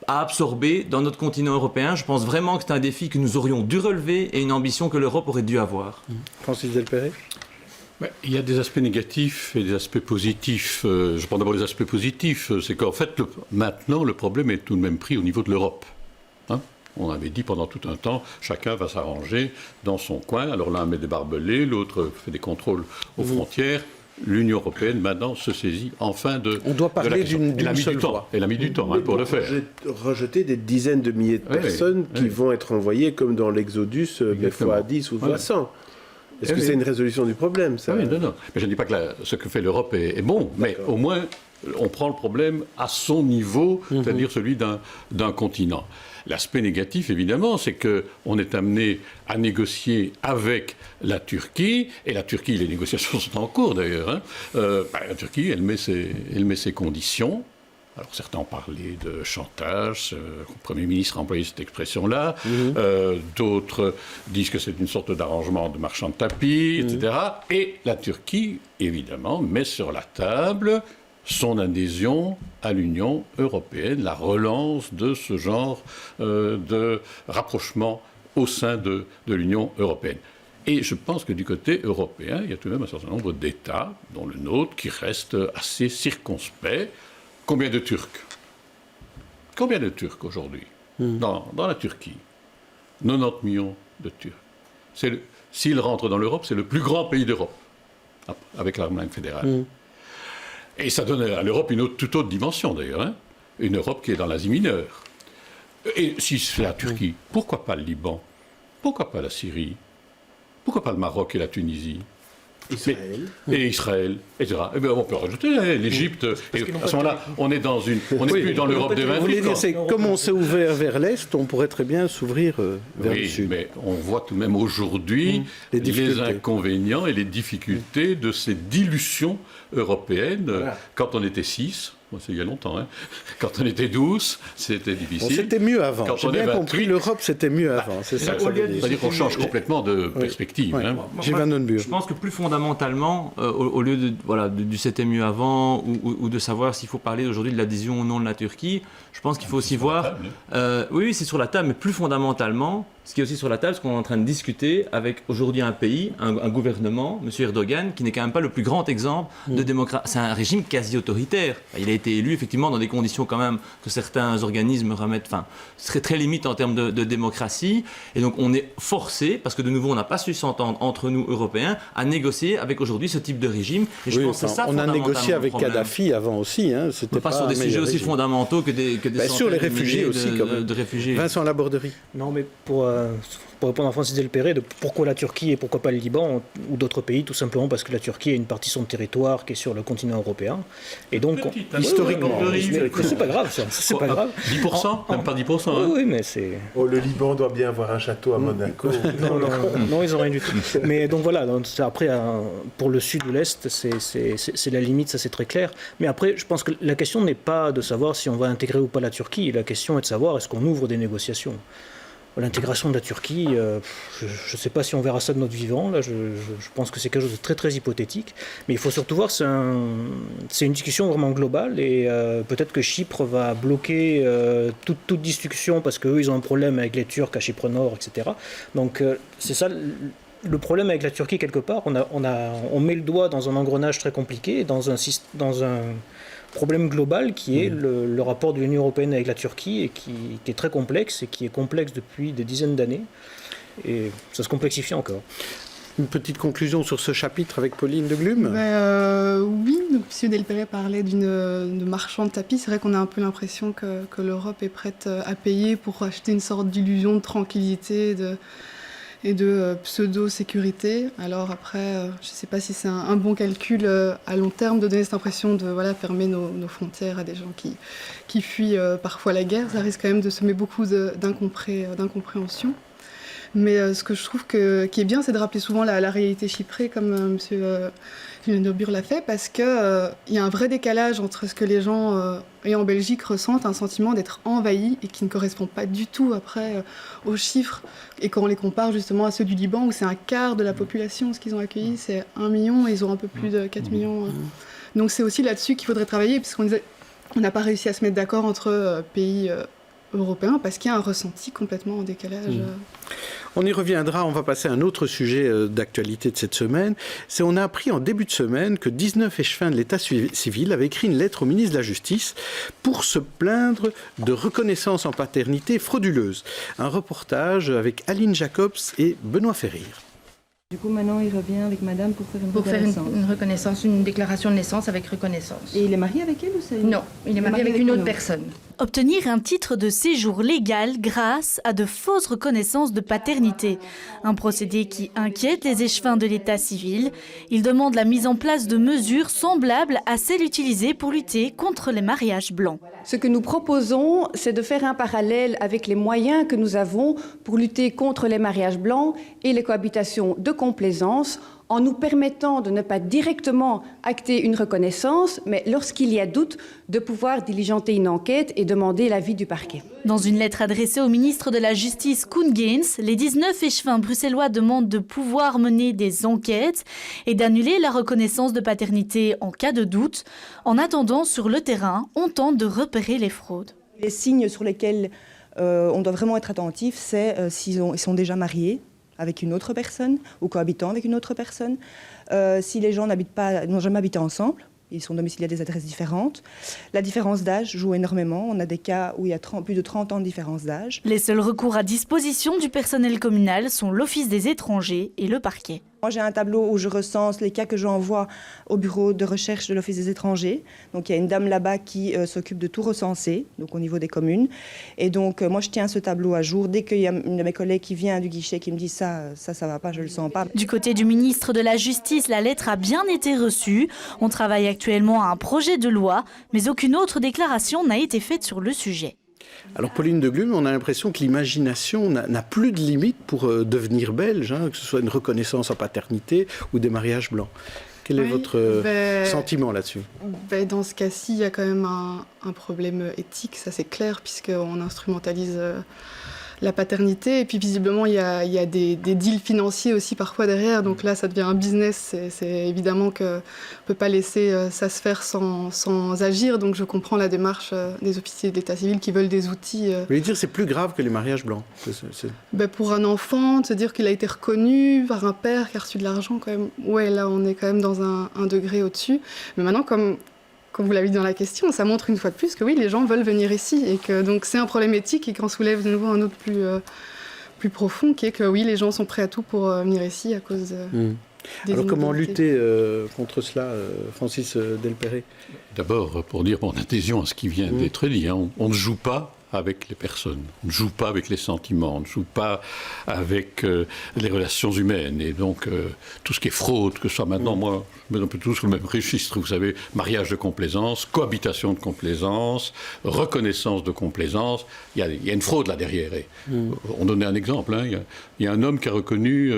H: à absorber dans notre continent européen. Je pense vraiment que c'est un défi que nous aurions dû relever et une ambition que l'Europe aurait dû avoir.
A: Francis Delperret?
G: Il y a des aspects négatifs et des aspects positifs. Je prends d'abord les aspects positifs. C'est qu'en fait, maintenant, le problème est tout de même pris au niveau de l'Europe. On avait dit pendant tout un temps, chacun va s'arranger dans son coin. Alors l'un met des barbelés, l'autre fait des contrôles aux frontières. L'Union européenne, maintenant, se saisit enfin de.
A: On doit parler d'une seule voix.
G: Elle a mis du temps pour le faire.
B: Rejeter des dizaines de milliers de personnes qui vont être envoyées comme dans l'Exodus, des fois à 10 ou fois 100. Est-ce que c'est une résolution du problème, ça?
G: Oui, non. Mais je ne dis pas que ce que fait l'Europe est bon, mais au moins, on prend le problème à son niveau, c'est-à-dire celui d'un continent. L'aspect négatif, évidemment, c'est qu'on est amené à négocier avec la Turquie, et la Turquie, les négociations sont en cours d'ailleurs. La Turquie, elle met ses conditions. Alors certains ont parlé de chantage, le Premier ministre a employé cette expression-là, d'autres disent que c'est une sorte d'arrangement de marchand de tapis, etc. Et la Turquie, évidemment, met sur la table son adhésion à l'Union européenne, la relance de ce genre de rapprochement au sein de l'Union européenne. Et je pense que du côté européen, il y a tout de même un certain nombre d'États, dont le nôtre, qui restent assez circonspects. Combien de Turcs aujourd'hui dans la Turquie? 90 millions de Turcs. S'ils rentrent dans l'Europe, c'est le plus grand pays d'Europe, avec l'Allemagne fédérale. Et ça donne à l'Europe une toute autre dimension, d'ailleurs. Une Europe qui est dans l'Asie mineure. Et si c'est la Turquie, pourquoi pas le Liban? Pourquoi pas la Syrie? Pourquoi pas le Maroc et la Tunisie? Israël, etc. Et bien, on peut rajouter l'Égypte. Et à ce moment-là, on est plus dans l'Europe des 28.
A: Vous voulez dire, c'est comme on s'est ouvert vers l'Est, on pourrait très bien s'ouvrir vers le Sud.
G: Mais on voit tout de même aujourd'hui les inconvénients et les difficultés de ces dilutions européennes. Quand on était 6, c'est il y a longtemps, quand on était 12, c'était difficile.
A: C'était mieux avant. J'ai bien compris, l'Europe, c'était mieux avant. C'est ça que ça veut dire.
G: C'est-à-dire qu'on change complètement de perspective.
H: Je pense que plus fondamentalement, au lieu du c'était mieux avant, ou de savoir s'il faut parler aujourd'hui de l'adhésion ou non de la Turquie, je pense qu'il faut aussi voir... oui, c'est sur la table, mais plus fondamentalement, ce qui est aussi sur la table, c'est qu'on est en train de discuter avec aujourd'hui un pays, un gouvernement, M. Erdogan, qui n'est quand même pas le plus grand exemple de démocratie. C'est un régime quasi autoritaire. Il a été élu effectivement dans des conditions quand même que certains organismes remettent, serait très limite en termes de démocratie. Et donc on est forcé, parce que de nouveau on n'a pas su s'entendre entre nous Européens, à négocier avec aujourd'hui ce type de régime. Et je pense que c'est ça
A: on a négocié avec Kadhafi avant aussi. C'était
H: pas sur des sujets aussi fondamentaux que des
A: sur les réfugiés aussi, quand même.
H: De réfugiés.
A: Vincent Laborderie.
D: Non, mais pour répondre à Francis Delperret, de pourquoi la Turquie et pourquoi pas le Liban ou d'autres pays, tout simplement parce que la Turquie a une partie de son territoire qui est sur le continent européen. Et donc,
A: historiquement.
D: Mais c'est pas grave, ça. C'est pas grave.
G: 10%, même pas 10%.
D: Oui, mais c'est...
B: le Liban doit bien avoir un château à Monaco.
D: Non, ils n'ont rien du tout. Mais donc voilà, après, pour le sud ou l'est, c'est la limite, ça c'est très clair. Mais après, je pense que la question n'est pas de savoir si on va intégrer ou pas la Turquie. La question est de savoir est-ce qu'on ouvre des négociations. L'intégration de la Turquie, je ne sais pas si on verra ça de notre vivant. Là, je pense que c'est quelque chose de très très hypothétique. Mais il faut surtout voir, c'est une discussion vraiment globale et peut-être que Chypre va bloquer toute discussion parce qu'eux, ils ont un problème avec les Turcs à Chypre Nord, etc. Donc c'est ça le problème avec la Turquie quelque part. On met le doigt dans un engrenage très compliqué, dans un problème global qui est le rapport de l'Union européenne avec la Turquie et qui est très complexe et qui est complexe depuis des dizaines d'années et ça se complexifie encore.
A: Une petite conclusion sur ce chapitre avec Pauline de Glume.
C: Oui, M. Delperret parlait de marchand de tapis. C'est vrai qu'on a un peu l'impression que l'Europe est prête à payer pour acheter une sorte d'illusion de tranquillité et de pseudo-sécurité. Alors après, je ne sais pas si c'est un bon calcul à long terme de donner cette impression de fermer nos frontières à des gens qui fuient parfois la guerre. Ça risque quand même de semer beaucoup d'incompréhension. Mais ce que je trouve qui est bien, c'est de rappeler souvent la réalité chyprée, comme M. Nobur l'a fait, parce qu'il y a un vrai décalage entre ce que les gens en Belgique ressentent, un sentiment d'être envahis et qui ne correspond pas du tout après aux chiffres. Et quand on les compare justement à ceux du Liban, où c'est un quart de la population, ce qu'ils ont accueilli, c'est 1 million, et ils ont un peu plus de 4 millions. Donc c'est aussi là-dessus qu'il faudrait travailler, puisqu'on n'a pas réussi à se mettre d'accord entre pays européens, parce qu'il y a un ressenti complètement en décalage.
A: On y reviendra, on va passer à un autre sujet d'actualité de cette semaine. On a appris en début de semaine que 19 échevins de l'état civil avaient écrit une lettre au ministre de la Justice pour se plaindre de reconnaissance en paternité frauduleuse. Un reportage avec Aline Jacobs et Benoît Ferrir.
K: Du coup, maintenant, il revient avec madame pour faire une reconnaissance, une déclaration de naissance avec reconnaissance. Et il est marié avec elle ou c'est
L: Non, il est marié avec une autre personne.
M: Obtenir un titre de séjour légal grâce à de fausses reconnaissances de paternité. Un procédé qui inquiète les échevins de l'état civil. Ils demandent la mise en place de mesures semblables à celles utilisées pour lutter contre les mariages blancs.
L: Ce que nous proposons, c'est de faire un parallèle avec les moyens que nous avons pour lutter contre les mariages blancs et les cohabitations de complaisance, en nous permettant de ne pas directement acter une reconnaissance, mais lorsqu'il y a doute, de pouvoir diligenter une enquête et demander l'avis du parquet.
M: Dans une lettre adressée au ministre de la Justice Koen Geens, les 19 échevins bruxellois demandent de pouvoir mener des enquêtes et d'annuler la reconnaissance de paternité en cas de doute. En attendant, sur le terrain, on tente de repérer les fraudes.
K: Les signes sur lesquels on doit vraiment être attentif, c'est s'ils sont déjà mariés avec une autre personne ou cohabitant avec une autre personne. Si les gens n'ont jamais habité ensemble, ils sont domiciliés à des adresses différentes. La différence d'âge joue énormément. On a des cas où il y a plus de 30 ans de différence d'âge.
M: Les seuls recours à disposition du personnel communal sont l'Office des étrangers et le parquet.
K: Moi, j'ai un tableau où je recense les cas que j'envoie au bureau de recherche de l'Office des étrangers. Donc, il y a une dame là-bas qui s'occupe de tout recenser, donc au niveau des communes. Et donc, moi, je tiens ce tableau à jour. Dès qu'il y a une de mes collègues qui vient du guichet qui me dit ça va pas, je le sens pas.
M: Du côté du ministre de la Justice, la lettre a bien été reçue. On travaille actuellement à un projet de loi, mais aucune autre déclaration n'a été faite sur le sujet.
A: Alors Pauline de Glume, on a l'impression que l'imagination n'a plus de limite pour devenir belge, que ce soit une reconnaissance en paternité ou des mariages blancs. Quel est votre sentiment là-dessus ?
C: Dans ce cas-ci, il y a quand même un problème éthique, ça c'est clair, puisqu'on instrumentalise la paternité. Et puis visiblement, il y a des deals financiers aussi parfois derrière. Donc là, ça devient un business. C'est évidemment qu'on ne peut pas laisser ça se faire sans agir. Donc je comprends la démarche des officiers d'état civil qui veulent des outils.
A: Vous voulez dire c'est plus grave que les mariages blancs ?
C: Pour un enfant, de se dire qu'il a été reconnu par un père qui a reçu de l'argent, quand même. Ouais, là, on est quand même dans un degré au-dessus. Mais maintenant, comme vous l'avez dit dans la question, ça montre une fois de plus que oui, les gens veulent venir ici et que donc c'est un problème éthique et qu'on soulève de nouveau un autre plus profond, qui est que oui, les gens sont prêts à tout pour venir ici à cause des
A: Alors comment lutter contre cela, Francis Delperret ?
G: D'abord, pour dire mon adhésion à ce qui vient d'être dit, on ne joue pas avec les personnes, on ne joue pas avec les sentiments, on ne joue pas avec les relations humaines. Et donc, tout ce qui est fraude, que ce soit maintenant, moi, je mets un peu tout sur le même registre, vous savez, mariage de complaisance, cohabitation de complaisance, reconnaissance de complaisance, il y a une fraude là derrière. Et, on donnait un exemple, il y a un homme qui a reconnu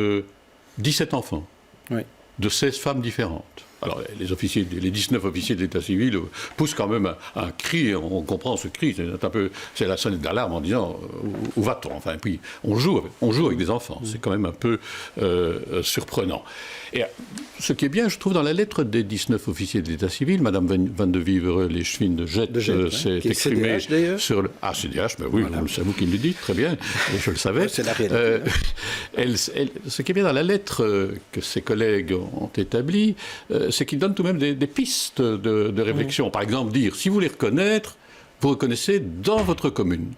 G: 17 enfants de 16 femmes différentes. Alors, les 19 officiers de l'état civil poussent quand même un cri, on comprend ce cri, c'est la sonnette d'alarme en disant où va-t-on? Enfin, et puis on joue avec des enfants, c'est quand même un peu surprenant. Et ce qui est bien, je trouve, dans la lettre des 19 officiers de l'état civil, Madame Van de Vivere-Leschwin de Jette s'est exprimée sur le... Ah, CDH, ben oui, voilà. C'est vous qui me le dites, très bien, et je le savais.
A: C'est la réalité.
G: Ce qui est bien dans la lettre que ses collègues ont établie, c'est qu'ils donnent tout de même des pistes de réflexion. Par exemple, dire, si vous voulez reconnaître, vous reconnaissez dans votre commune.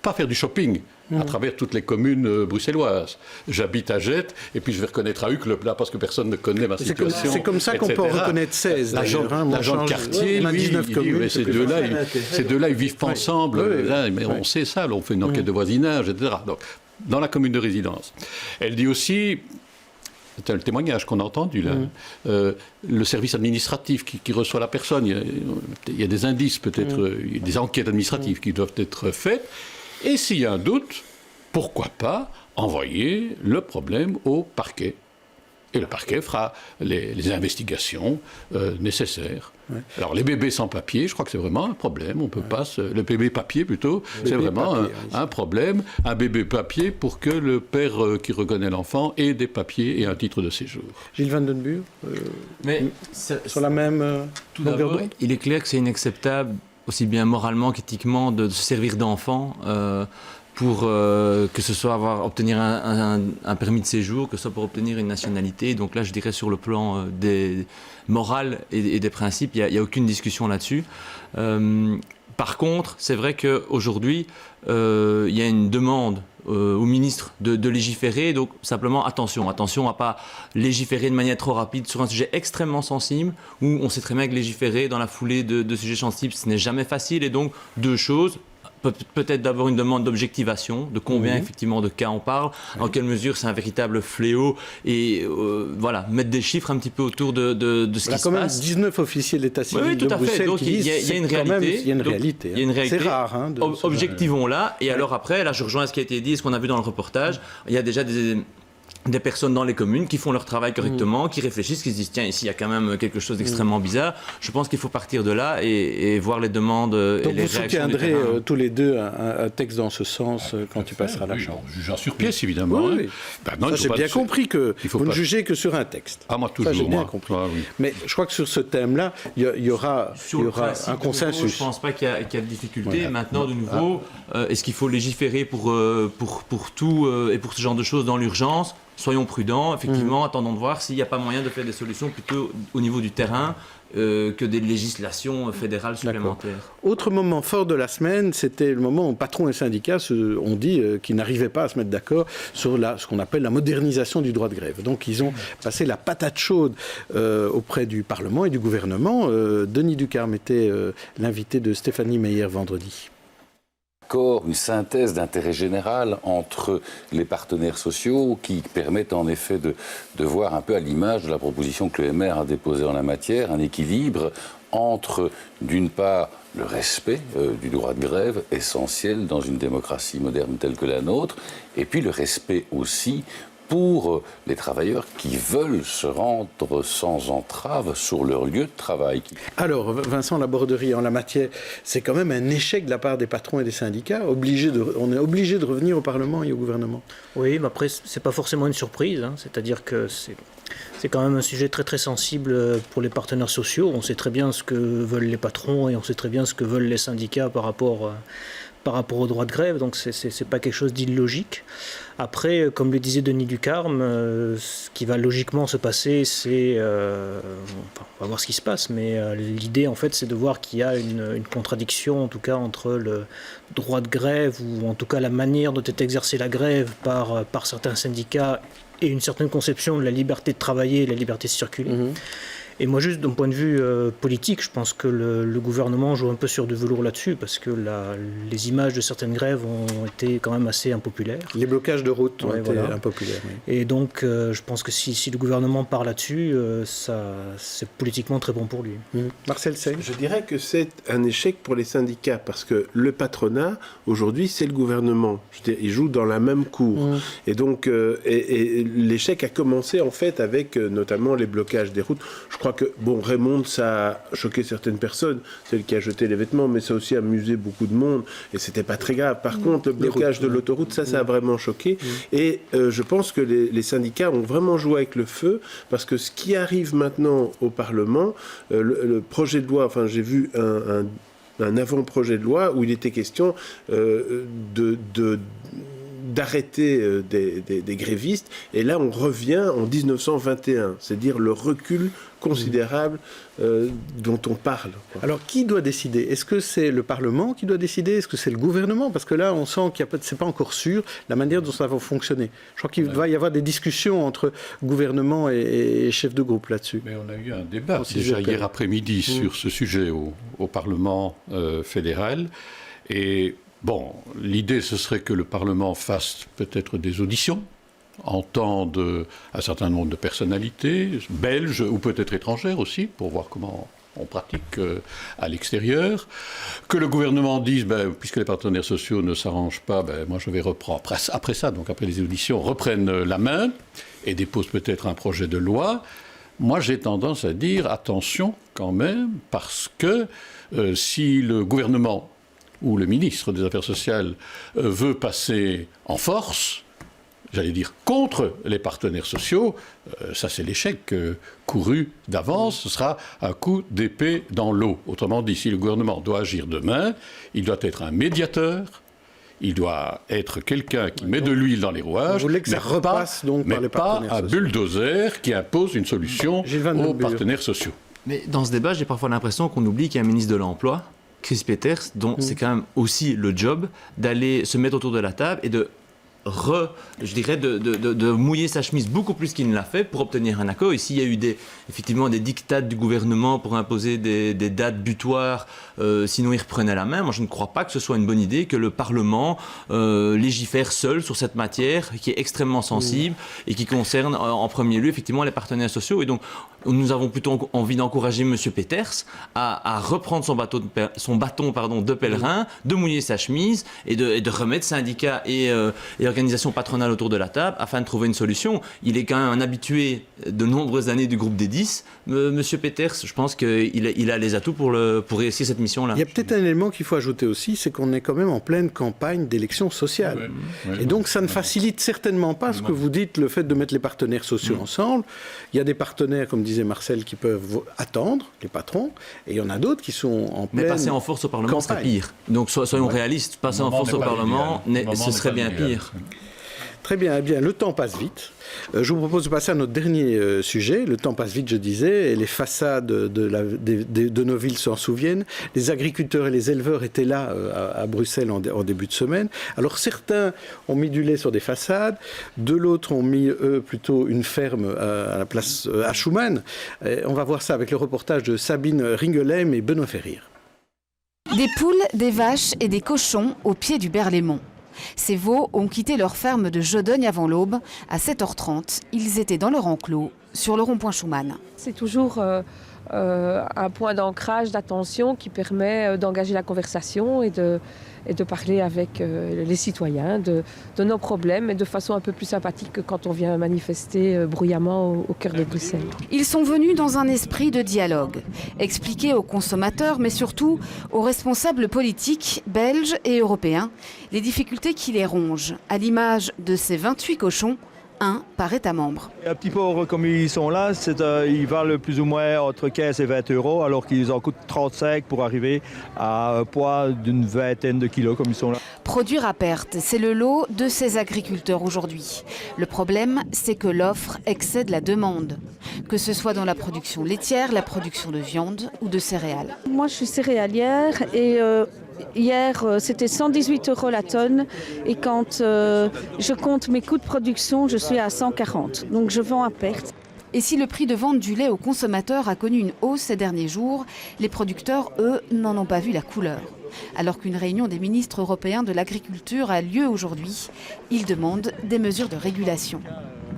G: Pas faire du shopping à travers toutes les communes bruxelloises. J'habite à Jette, et puis je vais reconnaître à Uccle, là, parce que personne ne connaît ma situation.
A: C'est comme ça qu'on peut en reconnaître 16.
G: L'agent de quartier, lui, ces deux-là, ils vivent pas ensemble. Mais on sait ça, là, on fait une enquête de voisinage, etc. Donc, dans la commune de résidence. Elle dit aussi... C'est un témoignage qu'on a entendu là. Le service administratif qui reçoit la personne, il y a des indices peut-être, des enquêtes administratives qui doivent être faites. Et s'il y a un doute, pourquoi pas envoyer le problème au parquet? Et le parquet fera les investigations nécessaires. Ouais. Alors les bébés sans papier, je crois que c'est vraiment un problème. On peut pas le bébé papier plutôt, c'est vraiment un problème. Un bébé papier pour que le père qui reconnaît l'enfant ait des papiers et un titre de séjour.
A: Gilles Van den Buur, sur la même
H: tout d'abord, il est clair que c'est inacceptable, aussi bien moralement qu'éthiquement, de se servir d'enfants pour que ce soit obtenir un permis de séjour, que ce soit pour obtenir une nationalité. Donc là, je dirais sur le plan des morales et des principes, il n'y a aucune discussion là-dessus. Par contre, c'est vrai qu'aujourd'hui, il y a une demande au ministre de légiférer. Donc simplement, attention à ne pas légiférer de manière trop rapide sur un sujet extrêmement sensible, où on sait très bien que légiférer dans la foulée de sujets sensibles, ce n'est jamais facile. Et donc, deux choses. Peut-être d'avoir une demande d'objectivation, de combien effectivement de cas on parle, en quelle mesure c'est un véritable fléau, et voilà, mettre des chiffres un petit peu autour de ce qui se passe.
A: Il y a quand même 19 officiers de l'état civil de Bruxelles qui disent
H: il y a une réalité.
A: Il y a une réalité. C'est rare. Hein,
H: objectivons-la, et alors après, là je rejoins ce qui a été dit, ce qu'on a vu dans le reportage, il y a déjà des personnes dans les communes qui font leur travail correctement, qui réfléchissent, qui se disent tiens, ici il y a quand même quelque chose d'extrêmement bizarre. Je pense qu'il faut partir de là et voir les demandes
A: donc
H: et les réactions.
A: Donc vous soutiendrez tous les deux un texte dans ce sens quand tu passeras à la Chambre.
G: Jugeant sur pièce, évidemment.
A: Oui. Ça, j'ai bien compris que vous ne jugez que sur un texte.
G: Ah, moi, toujours.
A: Ça, j'ai bien compris.
G: Ah, oui.
A: Mais je crois que sur ce thème-là, il y aura un consensus.
H: Je ne pense pas qu'il y a de difficulté. Voilà. Maintenant, de nouveau, est-ce qu'il faut légiférer pour tout et pour ce genre de choses dans l'urgence? Soyons prudents, effectivement, attendons de voir s'il n'y a pas moyen de faire des solutions plutôt au niveau du terrain que des législations fédérales supplémentaires.
A: Autre moment fort de la semaine, c'était le moment où patrons et syndicats ont dit qu'ils n'arrivaient pas à se mettre d'accord sur ce qu'on appelle la modernisation du droit de grève. Donc ils ont passé la patate chaude auprès du Parlement et du gouvernement. Denis Ducarme était l'invité de Stéphanie Meyer vendredi.
N: Une synthèse d'intérêt général entre les partenaires sociaux qui permettent en effet de voir un peu à l'image de la proposition que le MR a déposée en la matière, un équilibre entre, d'une part, le respect du droit de grève, essentiel dans une démocratie moderne telle que la nôtre, et puis le respect aussi pour les travailleurs qui veulent se rendre sans entrave sur leur lieu de travail.
A: Alors, Vincent Laborderie, en la matière, c'est quand même un échec de la part des patrons et des syndicats. On est obligé de revenir au Parlement et au gouvernement.
D: Oui, mais après, c'est pas forcément une surprise. C'est-à-dire que c'est quand même un sujet très très sensible pour les partenaires sociaux. On sait très bien ce que veulent les patrons et on sait très bien ce que veulent les syndicats par rapport au droit de grève, donc c'est pas quelque chose d'illogique. Après, comme le disait Denis Ducarme, ce qui va logiquement se passer, c'est... on va voir ce qui se passe, mais l'idée, en fait, c'est de voir qu'il y a une contradiction, en tout cas, entre le droit de grève, ou en tout cas la manière dont est exercée la grève par certains syndicats, et une certaine conception de la liberté de travailler et de la liberté de circuler. Et moi, juste d'un point de vue politique, je pense que le gouvernement joue un peu sur du velours là-dessus, parce que les images de certaines grèves ont été quand même assez impopulaires.
A: Les blocages de route ont été impopulaires. Oui.
D: Et donc, je pense que si le gouvernement part là-dessus, c'est politiquement très bon pour lui.
A: Marcel Seigne.
B: Je dirais que c'est un échec pour les syndicats, parce que le patronat, aujourd'hui, c'est le gouvernement. Je veux dire, ils jouent dans la même cour. Et donc, et l'échec a commencé, en fait, avec notamment les blocages des routes. Je crois que, bon, Raymond, ça a choqué certaines personnes, celle qui a jeté les vêtements, mais ça a aussi amusé beaucoup de monde, et c'était pas très grave. Par contre, le blocage de l'autoroute, ça a vraiment choqué. Et je pense que les syndicats ont vraiment joué avec le feu, parce que ce qui arrive maintenant au Parlement, le projet de loi, enfin, j'ai vu un avant-projet de loi où il était question d'arrêter des grévistes, et là on revient en 1921, c'est-à-dire le recul considérable dont on parle.
A: Alors qui doit décider? Est-ce que c'est le Parlement qui doit décider? Est-ce que c'est le gouvernement? Parce que là on sent qu'il c'est pas encore sûr la manière dont ça va fonctionner. Je crois qu'il va y avoir des discussions entre gouvernement et chefs de groupe là-dessus.
G: Mais on a eu un débat déjà hier après-midi sur ce sujet au Parlement fédéral, et bon, l'idée, ce serait que le Parlement fasse peut-être des auditions, entende un certain nombre de personnalités, belges ou peut-être étrangères aussi, pour voir comment on pratique à l'extérieur. Que le gouvernement dise, puisque les partenaires sociaux ne s'arrangent pas, moi je vais reprendre. Après ça, donc après les auditions, reprennent la main et déposent peut-être un projet de loi. Moi, j'ai tendance à dire, attention quand même, parce que si le gouvernement où le ministre des Affaires sociales veut passer en force, j'allais dire contre les partenaires sociaux, ça c'est l'échec couru d'avance, ce sera un coup d'épée dans l'eau. Autrement dit, si le gouvernement doit agir demain, il doit être un médiateur, il doit être quelqu'un qui met de l'huile dans les rouages,
A: vous voulez que ça repasse donc par les partenaires
G: pas un
A: sociaux.
G: bulldozer qui impose une solution aux partenaires sociaux.
H: Mais dans ce débat, j'ai parfois l'impression qu'on oublie qu'il y a un ministre de l'Emploi, Chris Peters, dont c'est quand même aussi le job d'aller se mettre autour de la table et de mouiller sa chemise beaucoup plus qu'il ne l'a fait pour obtenir un accord. Ici, il y a eu effectivement des diktats du gouvernement pour imposer des dates butoirs, sinon il reprenait la main. Moi, je ne crois pas que ce soit une bonne idée que le Parlement légifère seul sur cette matière qui est extrêmement sensible et qui concerne en premier lieu effectivement les partenaires sociaux. Et donc, nous avons plutôt envie d'encourager M. Peters à reprendre son bâton de pèlerin, de mouiller sa chemise et de remettre syndicats et organisations patronales autour de la table afin de trouver une solution. Il est quand même un habitué de nombreuses années du groupe des 10. Monsieur Peters, je pense qu'il a les atouts pour réussir cette mission-là.
A: Il y a peut-être un élément qu'il faut ajouter aussi, c'est qu'on est quand même en pleine campagne d'élections sociales. Et donc ça ne facilite certainement pas ce que vous dites, le fait de mettre les partenaires sociaux ensemble. Il y a des partenaires, comme disait Marcel, qui peuvent attendre, les patrons, et il y en a d'autres qui sont en pleine
H: Mais passer en force au Parlement,
A: campagne.
H: serait pire. Donc soyons réalistes, passer en force au Parlement, ce serait bien pire.
A: Très bien, eh bien, le temps passe vite. Je vous propose de passer à notre dernier sujet. Le temps passe vite, je disais, et les façades de nos villes s'en souviennent. Les agriculteurs et les éleveurs étaient là à Bruxelles en début de semaine. Alors certains ont mis du lait sur des façades, de l'autre ont mis, eux, plutôt une ferme à la place à Schumann. On va voir ça avec le reportage de Sabine Ringelheim et Benoît Ferrir.
O: Des poules, des vaches et des cochons au pied du Berlaymont. Ces veaux ont quitté leur ferme de Jodogne avant l'aube. À 7h30, ils étaient dans leur enclos, sur le rond-point Schumann.
P: C'est toujours un point d'ancrage, d'attention qui permet d'engager la conversation et de parler avec les citoyens de nos problèmes et de façon un peu plus sympathique que quand on vient manifester bruyamment au cœur de Bruxelles.
O: Ils sont venus dans un esprit de dialogue, expliquer aux consommateurs, mais surtout aux responsables politiques belges et européens, les difficultés qui les rongent, à l'image de ces 28 cochons, un par État membre.
Q: Un petit pauvre comme ils sont là, ils valent plus ou moins entre 15 et 20 euros, alors qu'ils en coûtent 35 pour arriver à un poids d'une vingtaine de kilos comme ils sont là.
O: Produire à perte, c'est le lot de ces agriculteurs aujourd'hui. Le problème, c'est que l'offre excède la demande, que ce soit dans la production laitière, la production de viande ou de céréales.
P: Moi, je suis céréalière et hier, c'était 118 € la tonne et quand je compte mes coûts de production, je suis à 140. Donc je vends à perte.
O: Et si le prix de vente du lait aux consommateurs a connu une hausse ces derniers jours, les producteurs, eux, n'en ont pas vu la couleur. Alors qu'une réunion des ministres européens de l'agriculture a lieu aujourd'hui, ils demandent des mesures de régulation.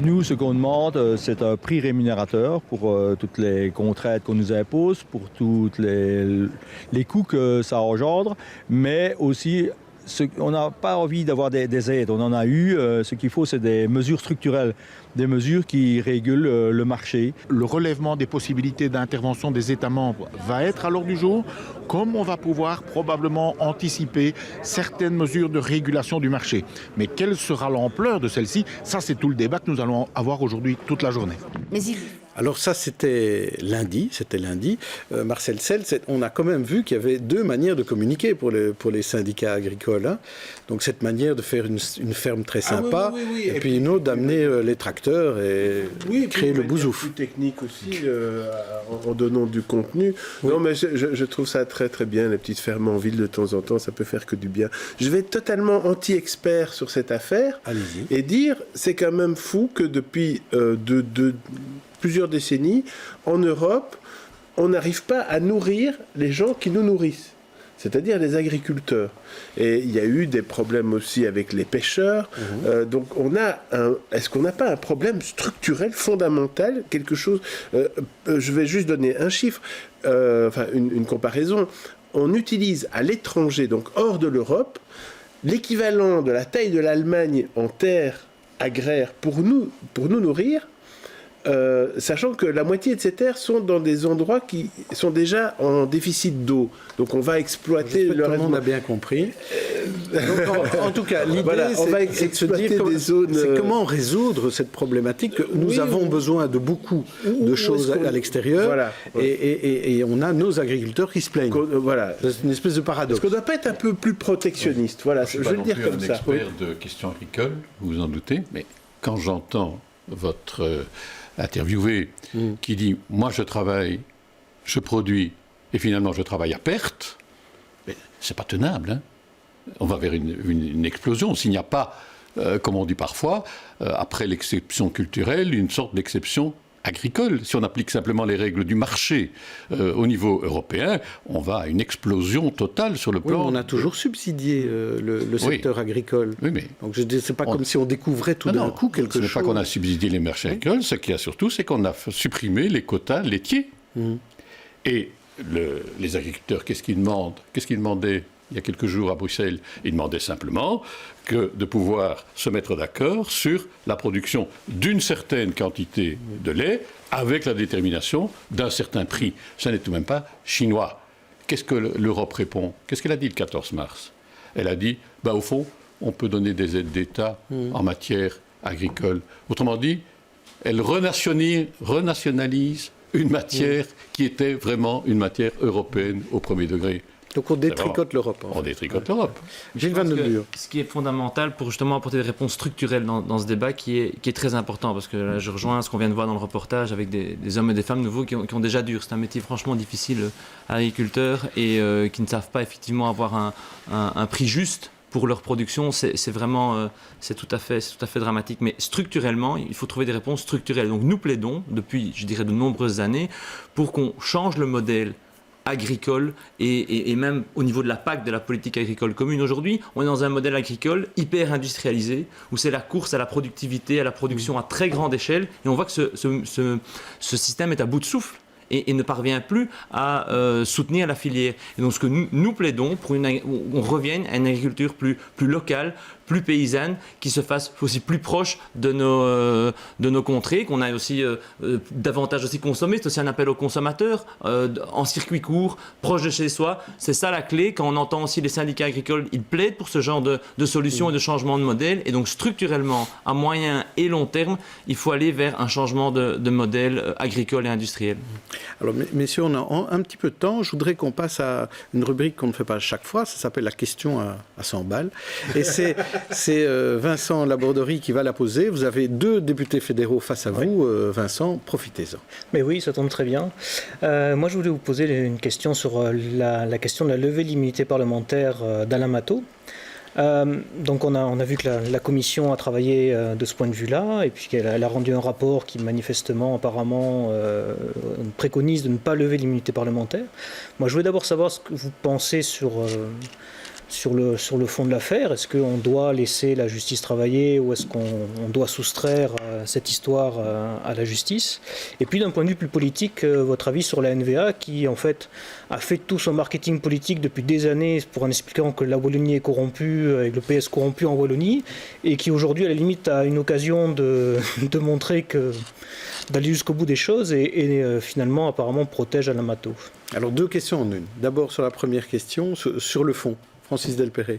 Q: Nous, ce qu'on demande, c'est un prix rémunérateur pour toutes les contraintes qu'on nous impose, pour tous les coûts que ça engendre, mais aussi on n'a pas envie d'avoir des aides. On en a eu. Ce qu'il faut, c'est des mesures structurelles, des mesures qui régulent le marché.
R: Le relèvement des possibilités d'intervention des États membres va être à l'ordre du jour, comme on va pouvoir probablement anticiper certaines mesures de régulation du marché. Mais quelle sera l'ampleur de celle-ci? Ça, c'est tout le débat que nous allons avoir aujourd'hui toute la journée.
A: Alors ça, c'était lundi. Marcel Sels, on a quand même vu qu'il y avait deux manières de communiquer pour les syndicats agricoles. Hein. Donc cette manière de faire une ferme très sympa,
B: oui.
A: Et puis une autre d'amener les tracteurs et créer le bousouf.
B: Plus technique aussi, en donnant du contenu. Oui. Non, mais je trouve ça très très bien, les petites fermes en ville de temps en temps, ça peut faire que du bien. Je vais être totalement anti-expert sur cette affaire.
A: Allez-y.
B: Et dire, c'est quand même fou que depuis plusieurs décennies, en Europe, on n'arrive pas à nourrir les gens qui nous nourrissent, c'est-à-dire les agriculteurs. Et il y a eu des problèmes aussi avec les pêcheurs. Donc est-ce qu'on n'a pas un problème structurel, fondamental, quelque chose... je vais juste donner un chiffre, une comparaison. On utilise à l'étranger, donc hors de l'Europe, l'équivalent de la taille de l'Allemagne en terres agraires pour nous nourrir, sachant que la moitié de ces terres sont dans des endroits qui sont déjà en déficit d'eau. Donc on va exploiter...
A: Tout le monde a bien compris. Donc, en tout cas, l'idée, c'est de se dire comment résoudre cette problématique. Nous avons besoin de beaucoup de choses à l'extérieur, et on a nos agriculteurs qui se plaignent. C'est une espèce de paradoxe.
B: Est-ce qu'on ne doit pas être un peu plus protectionniste? Voilà, je vais le dire comme ça.
G: Je ne suis pas non plus un expert de questions agricoles, vous vous en doutez, mais quand j'entends votre... interviewé qui dit « moi je travaille, je produis et finalement je travaille à perte », c'est pas tenable. Hein. On va vers une explosion. S'il n'y a pas, comme on dit parfois, après l'exception culturelle, une sorte d'exception agricole. Si on applique simplement les règles du marché au niveau européen, on va à une explosion totale sur le plan...
A: Oui, on a toujours subsidié le secteur agricole.
G: Oui, mais...
A: Donc je dis, c'est pas comme si on découvrait tout d'un coup quelque chose.
G: Ce n'est pas qu'on a subsidié les marchés agricoles, ce qu'il y a surtout, c'est qu'on a supprimé les quotas laitiers. Et les agriculteurs, qu'est-ce qu'ils demandent? Qu'est-ce qu'ils demandaient il y a quelques jours à Bruxelles? Ils demandaient simplement de pouvoir se mettre d'accord sur la production d'une certaine quantité de lait avec la détermination d'un certain prix. Ça n'est tout de même pas chinois. Qu'est-ce que l'Europe répond? Qu'est-ce qu'elle a dit le 14 mars? Elle a dit, au fond, on peut donner des aides d'État en matière agricole. Autrement dit, elle renationalise une matière qui était vraiment une matière européenne au premier degré.
A: Donc on détricote l'Europe.
G: On détricote l'Europe.
H: Gilles Van den Buur. Ce qui est fondamental pour justement apporter des réponses structurelles dans ce débat qui est très important, parce que là je rejoins ce qu'on vient de voir dans le reportage avec des hommes et des femmes nouveaux qui ont déjà dur. C'est un métier franchement difficile, agriculteurs, et qui ne savent pas effectivement avoir un prix juste pour leur production. C'est vraiment c'est tout à fait dramatique. Mais structurellement, il faut trouver des réponses structurelles. Donc nous plaidons depuis, je dirais, de nombreuses années pour qu'on change le modèle agricole et même au niveau de la PAC, de la politique agricole commune. Aujourd'hui, on est dans un modèle agricole hyper industrialisé où c'est la course à la productivité, à la production à très grande échelle, et on voit que ce système est à bout de souffle et ne parvient plus à soutenir la filière. Et donc ce que nous plaidons pour on revienne à une agriculture plus locale, plus paysanne, qui se fasse aussi plus proche de nos contrées, qu'on aille aussi davantage aussi consommer. C'est aussi un appel aux consommateurs, en circuit court, proche de chez soi. C'est ça la clé. Quand on entend aussi les syndicats agricoles, ils plaident pour ce genre de solutions et de changement de modèle. Et donc structurellement, à moyen et long terme, il faut aller vers un changement de modèle agricole et industriel.
A: Alors messieurs, on a un petit peu de temps. Je voudrais qu'on passe à une rubrique qu'on ne fait pas à chaque fois. Ça s'appelle la question à 100 balles. Et c'est Vincent Laborderie qui va la poser. Vous avez 2 députés fédéraux face à vous. Vincent, profitez-en.
D: Mais oui, ça tombe très bien. Moi, je voulais vous poser une question sur la question de la levée de l'immunité parlementaire d'Alain Matteau. Donc on a vu que la commission a travaillé de ce point de vue-là, et puis qu'elle a rendu un rapport qui manifestement, apparemment, préconise de ne pas lever l'immunité parlementaire. Moi, je voulais d'abord savoir ce que vous pensez sur sur le fond de l'affaire. Est-ce qu'on doit laisser la justice travailler ou est-ce qu'on doit soustraire cette histoire à la justice? Et puis d'un point de vue plus politique, votre avis sur la NVA qui en fait a fait tout son marketing politique depuis des années en expliquant que la Wallonie est corrompue, avec le PS corrompu en Wallonie, et qui aujourd'hui à la limite a une occasion de montrer d'aller jusqu'au bout des choses et finalement apparemment protège Alain Matteau.
A: Alors 2 questions en une. D'abord sur la première question, sur le fond. Francis Delperret.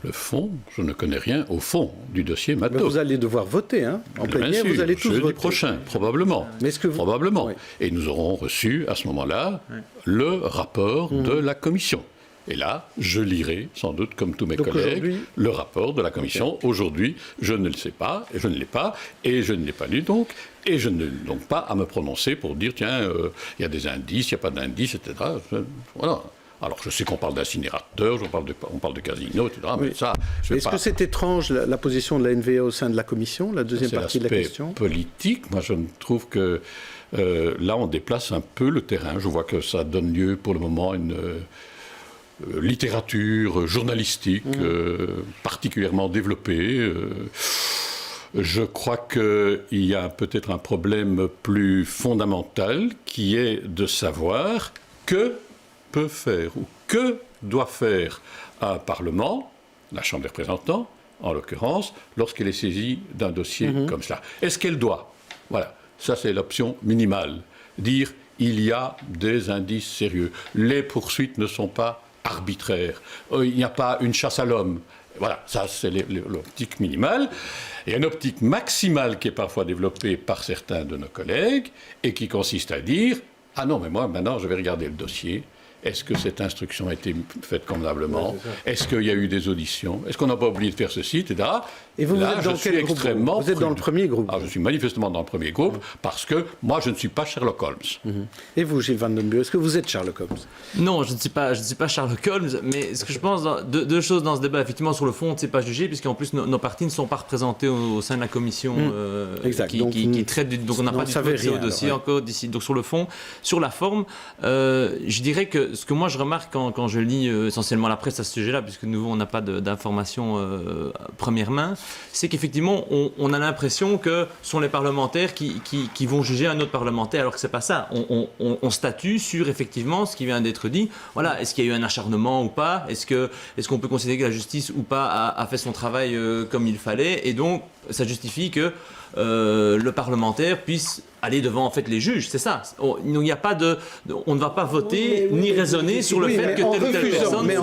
G: Le fond, je ne connais rien au fond du dossier Matteau.
A: Mais vous allez devoir voter, hein. En plénière, vous allez tous voter.
G: Jeudi prochain, probablement.
A: Mais est-ce que vous...
G: Probablement.
A: Oui.
G: Et nous aurons reçu, à ce moment-là, le rapport de la commission. Et là, je lirai, sans doute, comme tous mes collègues, le rapport de la commission. Okay. Aujourd'hui, je ne le sais pas, et je ne l'ai pas, et je ne l'ai pas lu donc, et je n'ai donc pas à me prononcer pour dire, tiens, il y a des indices, il n'y a pas d'indices, etc. Voilà. Alors, je sais qu'on parle d'incinérateurs, on parle de casinos, etc.
A: Oui.
G: Mais ça,
A: est-ce que c'est étrange, la position de la NVA au sein de la commission, la deuxième partie de la question?
G: Politique, moi, je trouve que là, on déplace un peu le terrain. Je vois que ça donne lieu, pour le moment, à une littérature journalistique particulièrement développée. Je crois qu'il y a peut-être un problème plus fondamental qui est de savoir que peut faire ou que doit faire un Parlement, la Chambre des représentants en l'occurrence, lorsqu'elle est saisie d'un dossier comme cela. Est-ce qu'elle doit? Voilà, ça c'est l'option minimale. Dire il y a des indices sérieux. Les poursuites ne sont pas arbitraires. Il n'y a pas une chasse à l'homme. Voilà, ça c'est l'optique minimale. Il y a une optique maximale qui est parfois développée par certains de nos collègues et qui consiste à dire « Ah non, mais moi maintenant je vais regarder le dossier. Est-ce que cette instruction a été faite convenablement? Est-ce qu'il y a eu des auditions? Est-ce qu'on n'a pas oublié de faire ceci, etc. »
A: Et vous, là, vous êtes dans quel groupe? Vous êtes dans le premier groupe?
G: Je suis manifestement dans le premier groupe parce que moi, je ne suis pas Sherlock Holmes.
A: Et vous, Gilles Van den Burg, est-ce que vous êtes Sherlock Holmes?
H: Non, je ne suis pas Sherlock Holmes, mais ce que je pense, deux choses dans ce débat. Effectivement, sur le fond, on ne s'est pas jugé, puisqu'en plus, nos partis ne sont pas représentés au sein de la commission qui traite du... Donc, on n'a pas du tout accès au dossier encore d'ici. Donc, sur le fond, sur la forme, je dirais que ce que moi, je remarque quand je lis essentiellement la presse à ce sujet-là, puisque nous, on n'a pas d'informations première main, c'est qu'effectivement, on a l'impression que ce sont les parlementaires qui vont juger un autre parlementaire, alors que c'est pas ça. On statue sur, effectivement, ce qui vient d'être dit. Voilà, est-ce qu'il y a eu un acharnement ou pas? Est-ce qu'on peut considérer que la justice ou pas a fait son travail comme il fallait? Et donc, ça justifie que le parlementaire puisse aller devant en fait les juges, c'est ça. On ne va pas voter ni raisonner sur le fait que telle ou telle personne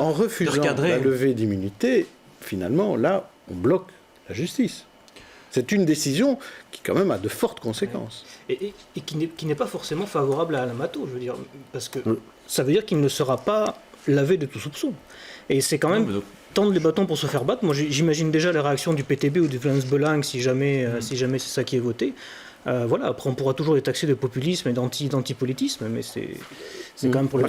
A: en refusant la levée d'immunité, finalement là on bloque la justice. C'est une décision qui quand même a de fortes conséquences.
D: Et qui n'est pas forcément favorable à Alain Matteau, je veux dire, parce que ça veut dire qu'il ne sera pas lavé de tout soupçon. Et c'est quand même tendre les bâtons pour se faire battre. Moi, j'imagine déjà la réaction du PTB ou du Vlaams Belang si jamais c'est ça qui est voté. Voilà, après, on pourra toujours les taxer de populisme et d'antipolitisme, mais c'est quand même pour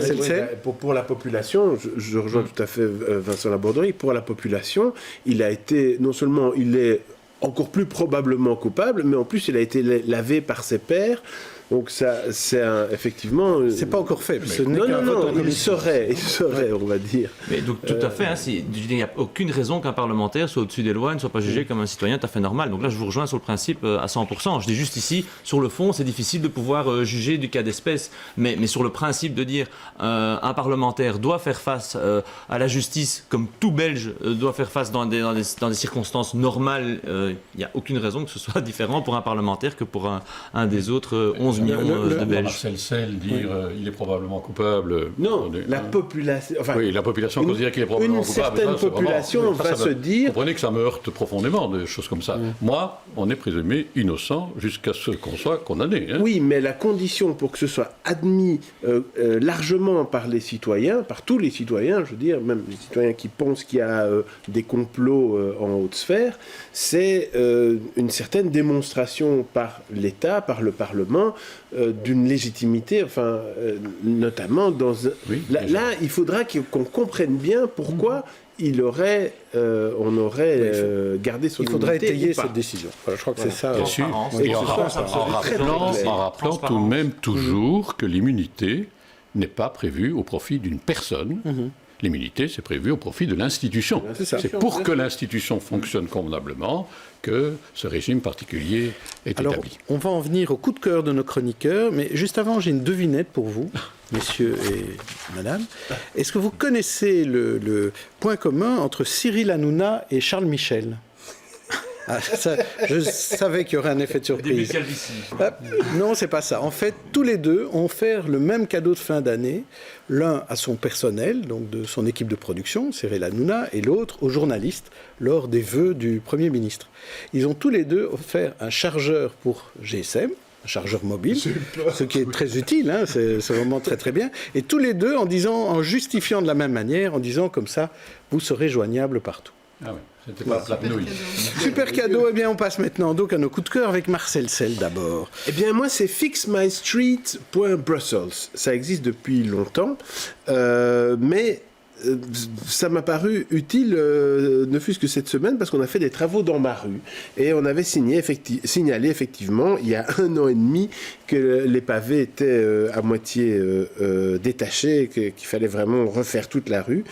B: pour la population, je rejoins tout à fait Vincent Laborderie, pour la population, il a été, non seulement il est encore plus probablement coupable, mais en plus il a été lavé par ses pairs. Donc ça, c'est effectivement...
A: C'est pas encore fait.
B: Non, il serait, on va dire.
H: Mais donc tout à fait, il n'y a aucune raison qu'un parlementaire soit au-dessus des lois et ne soit pas jugé comme un citoyen tout à fait normal. Donc là, je vous rejoins sur le principe à 100%. Je dis juste ici, sur le fond, c'est difficile de pouvoir juger du cas d'espèce, mais sur le principe de dire un parlementaire doit faire face à la justice, comme tout Belge doit faire face dans des circonstances normales, il n'y a aucune raison que ce soit différent pour un parlementaire que pour un des autres 11 millions de Belges.
G: Marcel Sell dire il est probablement coupable.
B: Non, la population...
G: oui, la population considère qu'il est probablement coupable.
B: Une certaine population va se dire...
G: Vous comprenez que ça me heurte profondément, des choses comme ça. Moi, on est présumé innocent jusqu'à ce qu'on soit condamné.
B: Oui, mais la condition pour que ce soit admis largement par les citoyens, par tous les citoyens, je veux dire, même les citoyens qui pensent qu'il y a des complots en haute sphère, c'est une certaine démonstration par l'État, par le Parlement, d'une légitimité, notamment dans... Là, il faudra qu'on comprenne bien pourquoi on aurait gardé son immunité.
A: Il faudrait étayer cette décision. Voilà, je crois que c'est ça.
G: Bien sûr. Et en rappelant tout de même toujours que l'immunité n'est pas prévue au profit d'une personne. L'immunité, c'est prévu au profit de l'institution. C'est pour que l'institution fonctionne convenablement que ce régime particulier est établi.
A: On va en venir au coup de cœur de nos chroniqueurs, mais juste avant, j'ai une devinette pour vous, messieurs et madame. Est-ce que vous connaissez le point commun entre Cyril Hanouna et Charles Michel ? Je savais qu'il y aurait un effet de surprise. Non, c'est pas ça. En fait, tous les deux ont offert le même cadeau de fin d'année. L'un à son personnel, donc de son équipe de production, Cyril Hanouna, et l'autre aux journalistes lors des vœux du Premier ministre. Ils ont tous les deux offert un chargeur pour GSM, un chargeur mobile, ce qui est très utile, hein, c'est vraiment très très bien. Et tous les deux en justifiant de la même manière, en disant comme ça, vous serez joignable partout.
G: Ah oui. C'était pas la nouille.
A: Super cadeau. Eh bien, on passe maintenant donc à nos coups de cœur avec Marcel Sel d'abord.
B: Eh bien, moi, c'est fixmystreet.brussels. Ça existe depuis longtemps, mais ça m'a paru utile, ne fût-ce que cette semaine, parce qu'on a fait des travaux dans ma rue. Et on avait signalé effectivement, il y a 1 an et demi, que les pavés étaient à moitié détachés, qu'il fallait vraiment refaire toute la rue.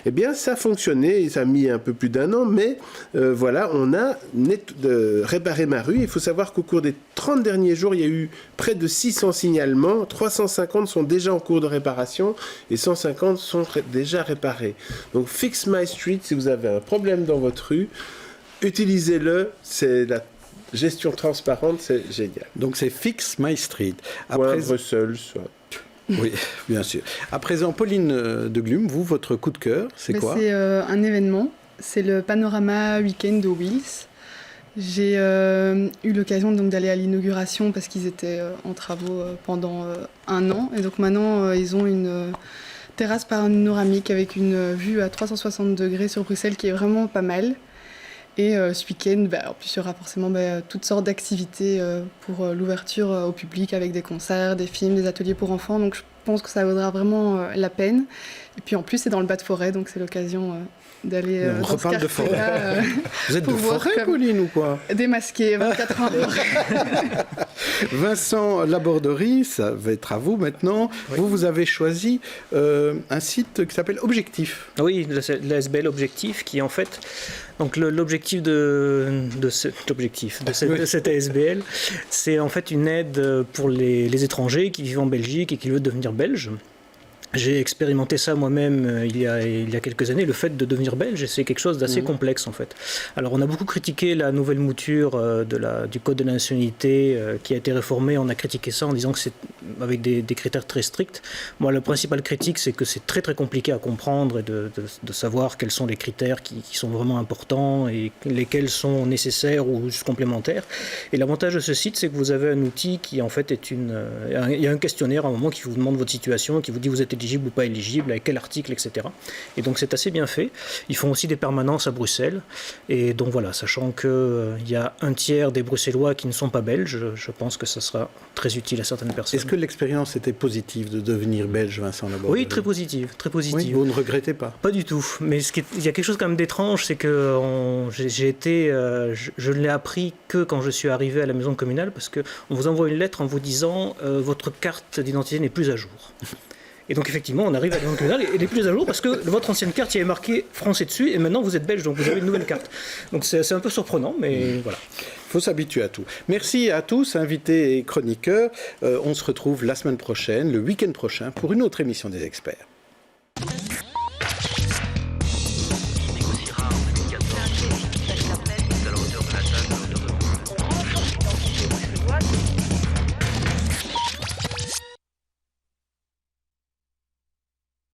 B: Eh bien, ça a fonctionné, ça a mis un peu plus d'1 an, mais voilà, on a réparé ma rue. Il faut savoir qu'au cours des 30 derniers jours, il y a eu près de 600 signalements, 350 sont déjà en cours de réparation et 150 sont déjà réparés. Donc Fix My Street, si vous avez un problème dans votre rue, utilisez-le, c'est la gestion transparente, c'est génial.
A: Donc c'est Fix My Street.
B: Bruxelles, soit.
A: Oui, bien sûr. À présent, Pauline de Glume, vous, votre coup de cœur, c'est quoi ?
C: C'est un événement, c'est le Panorama Weekend au Wills. J'ai eu l'occasion donc d'aller à l'inauguration parce qu'ils étaient en travaux pendant 1 an. Et donc maintenant, ils ont une terrasse panoramique avec une vue à 360 degrés sur Bruxelles qui est vraiment pas mal. Et ce week-end, en plus, il y aura forcément toutes sortes d'activités pour l'ouverture au public avec des concerts, des films, des ateliers pour enfants. Donc je pense que ça vaudra vraiment la peine. Et puis en plus, c'est dans le Bas-de-Forêt, donc c'est l'occasion d'aller
A: on
C: dans
A: reparle
C: ce
A: de forêt. Vous êtes de
C: voir
A: forêt, Pauline, ou quoi ?
C: Démasqué, 24 ans.
A: Vincent Laborderie, ça va être à vous maintenant. Oui. Vous avez choisi un site qui s'appelle Objectif.
D: Oui, l'ASBL Objectif, qui en fait... Donc l'objectif de cette ASBL, c'est en fait une aide pour les étrangers qui vivent en Belgique et qui veulent devenir belges. J'ai expérimenté ça moi-même il y a quelques années, le fait de devenir belge, et c'est quelque chose d'assez complexe en fait. Alors on a beaucoup critiqué la nouvelle mouture du code de la nationalité qui a été réformé, on a critiqué ça en disant que c'est avec des critères très stricts. Moi, la principale critique, c'est que c'est très très compliqué à comprendre et de savoir quels sont les critères qui sont vraiment importants et lesquels sont nécessaires ou juste complémentaires. Et l'avantage de ce site, c'est que vous avez un outil qui en fait est il y a un questionnaire à un moment qui vous demande votre situation, qui vous dit vous êtes éligible ou pas éligible, avec quel article, etc. Et donc c'est assez bien fait. Ils font aussi des permanences à Bruxelles. Et donc voilà, sachant qu'il y a 1/3 des Bruxellois qui ne sont pas belges, je pense que ça sera très utile à certaines personnes.
A: Est-ce que l'expérience était positive de devenir belge, Vincent Laborderie ?
D: Oui, très positive. Très positive.
A: Oui, vous ne regrettez pas ?
D: Pas du tout. Mais il y a quelque chose quand même d'étrange, c'est que je ne l'ai appris que quand je suis arrivé à la maison communale, parce qu'on vous envoie une lettre en vous disant votre carte d'identité n'est plus à jour. Et donc effectivement, on arrive à la maison communale et elle n'est plus à jour parce que votre ancienne carte, il y avait marqué français dessus et maintenant vous êtes belge, donc vous avez une nouvelle carte. Donc c'est un peu surprenant, mais voilà.
A: Il faut s'habituer à tout. Merci à tous, invités et chroniqueurs. On se retrouve la semaine prochaine, le week-end prochain, pour une autre émission des experts.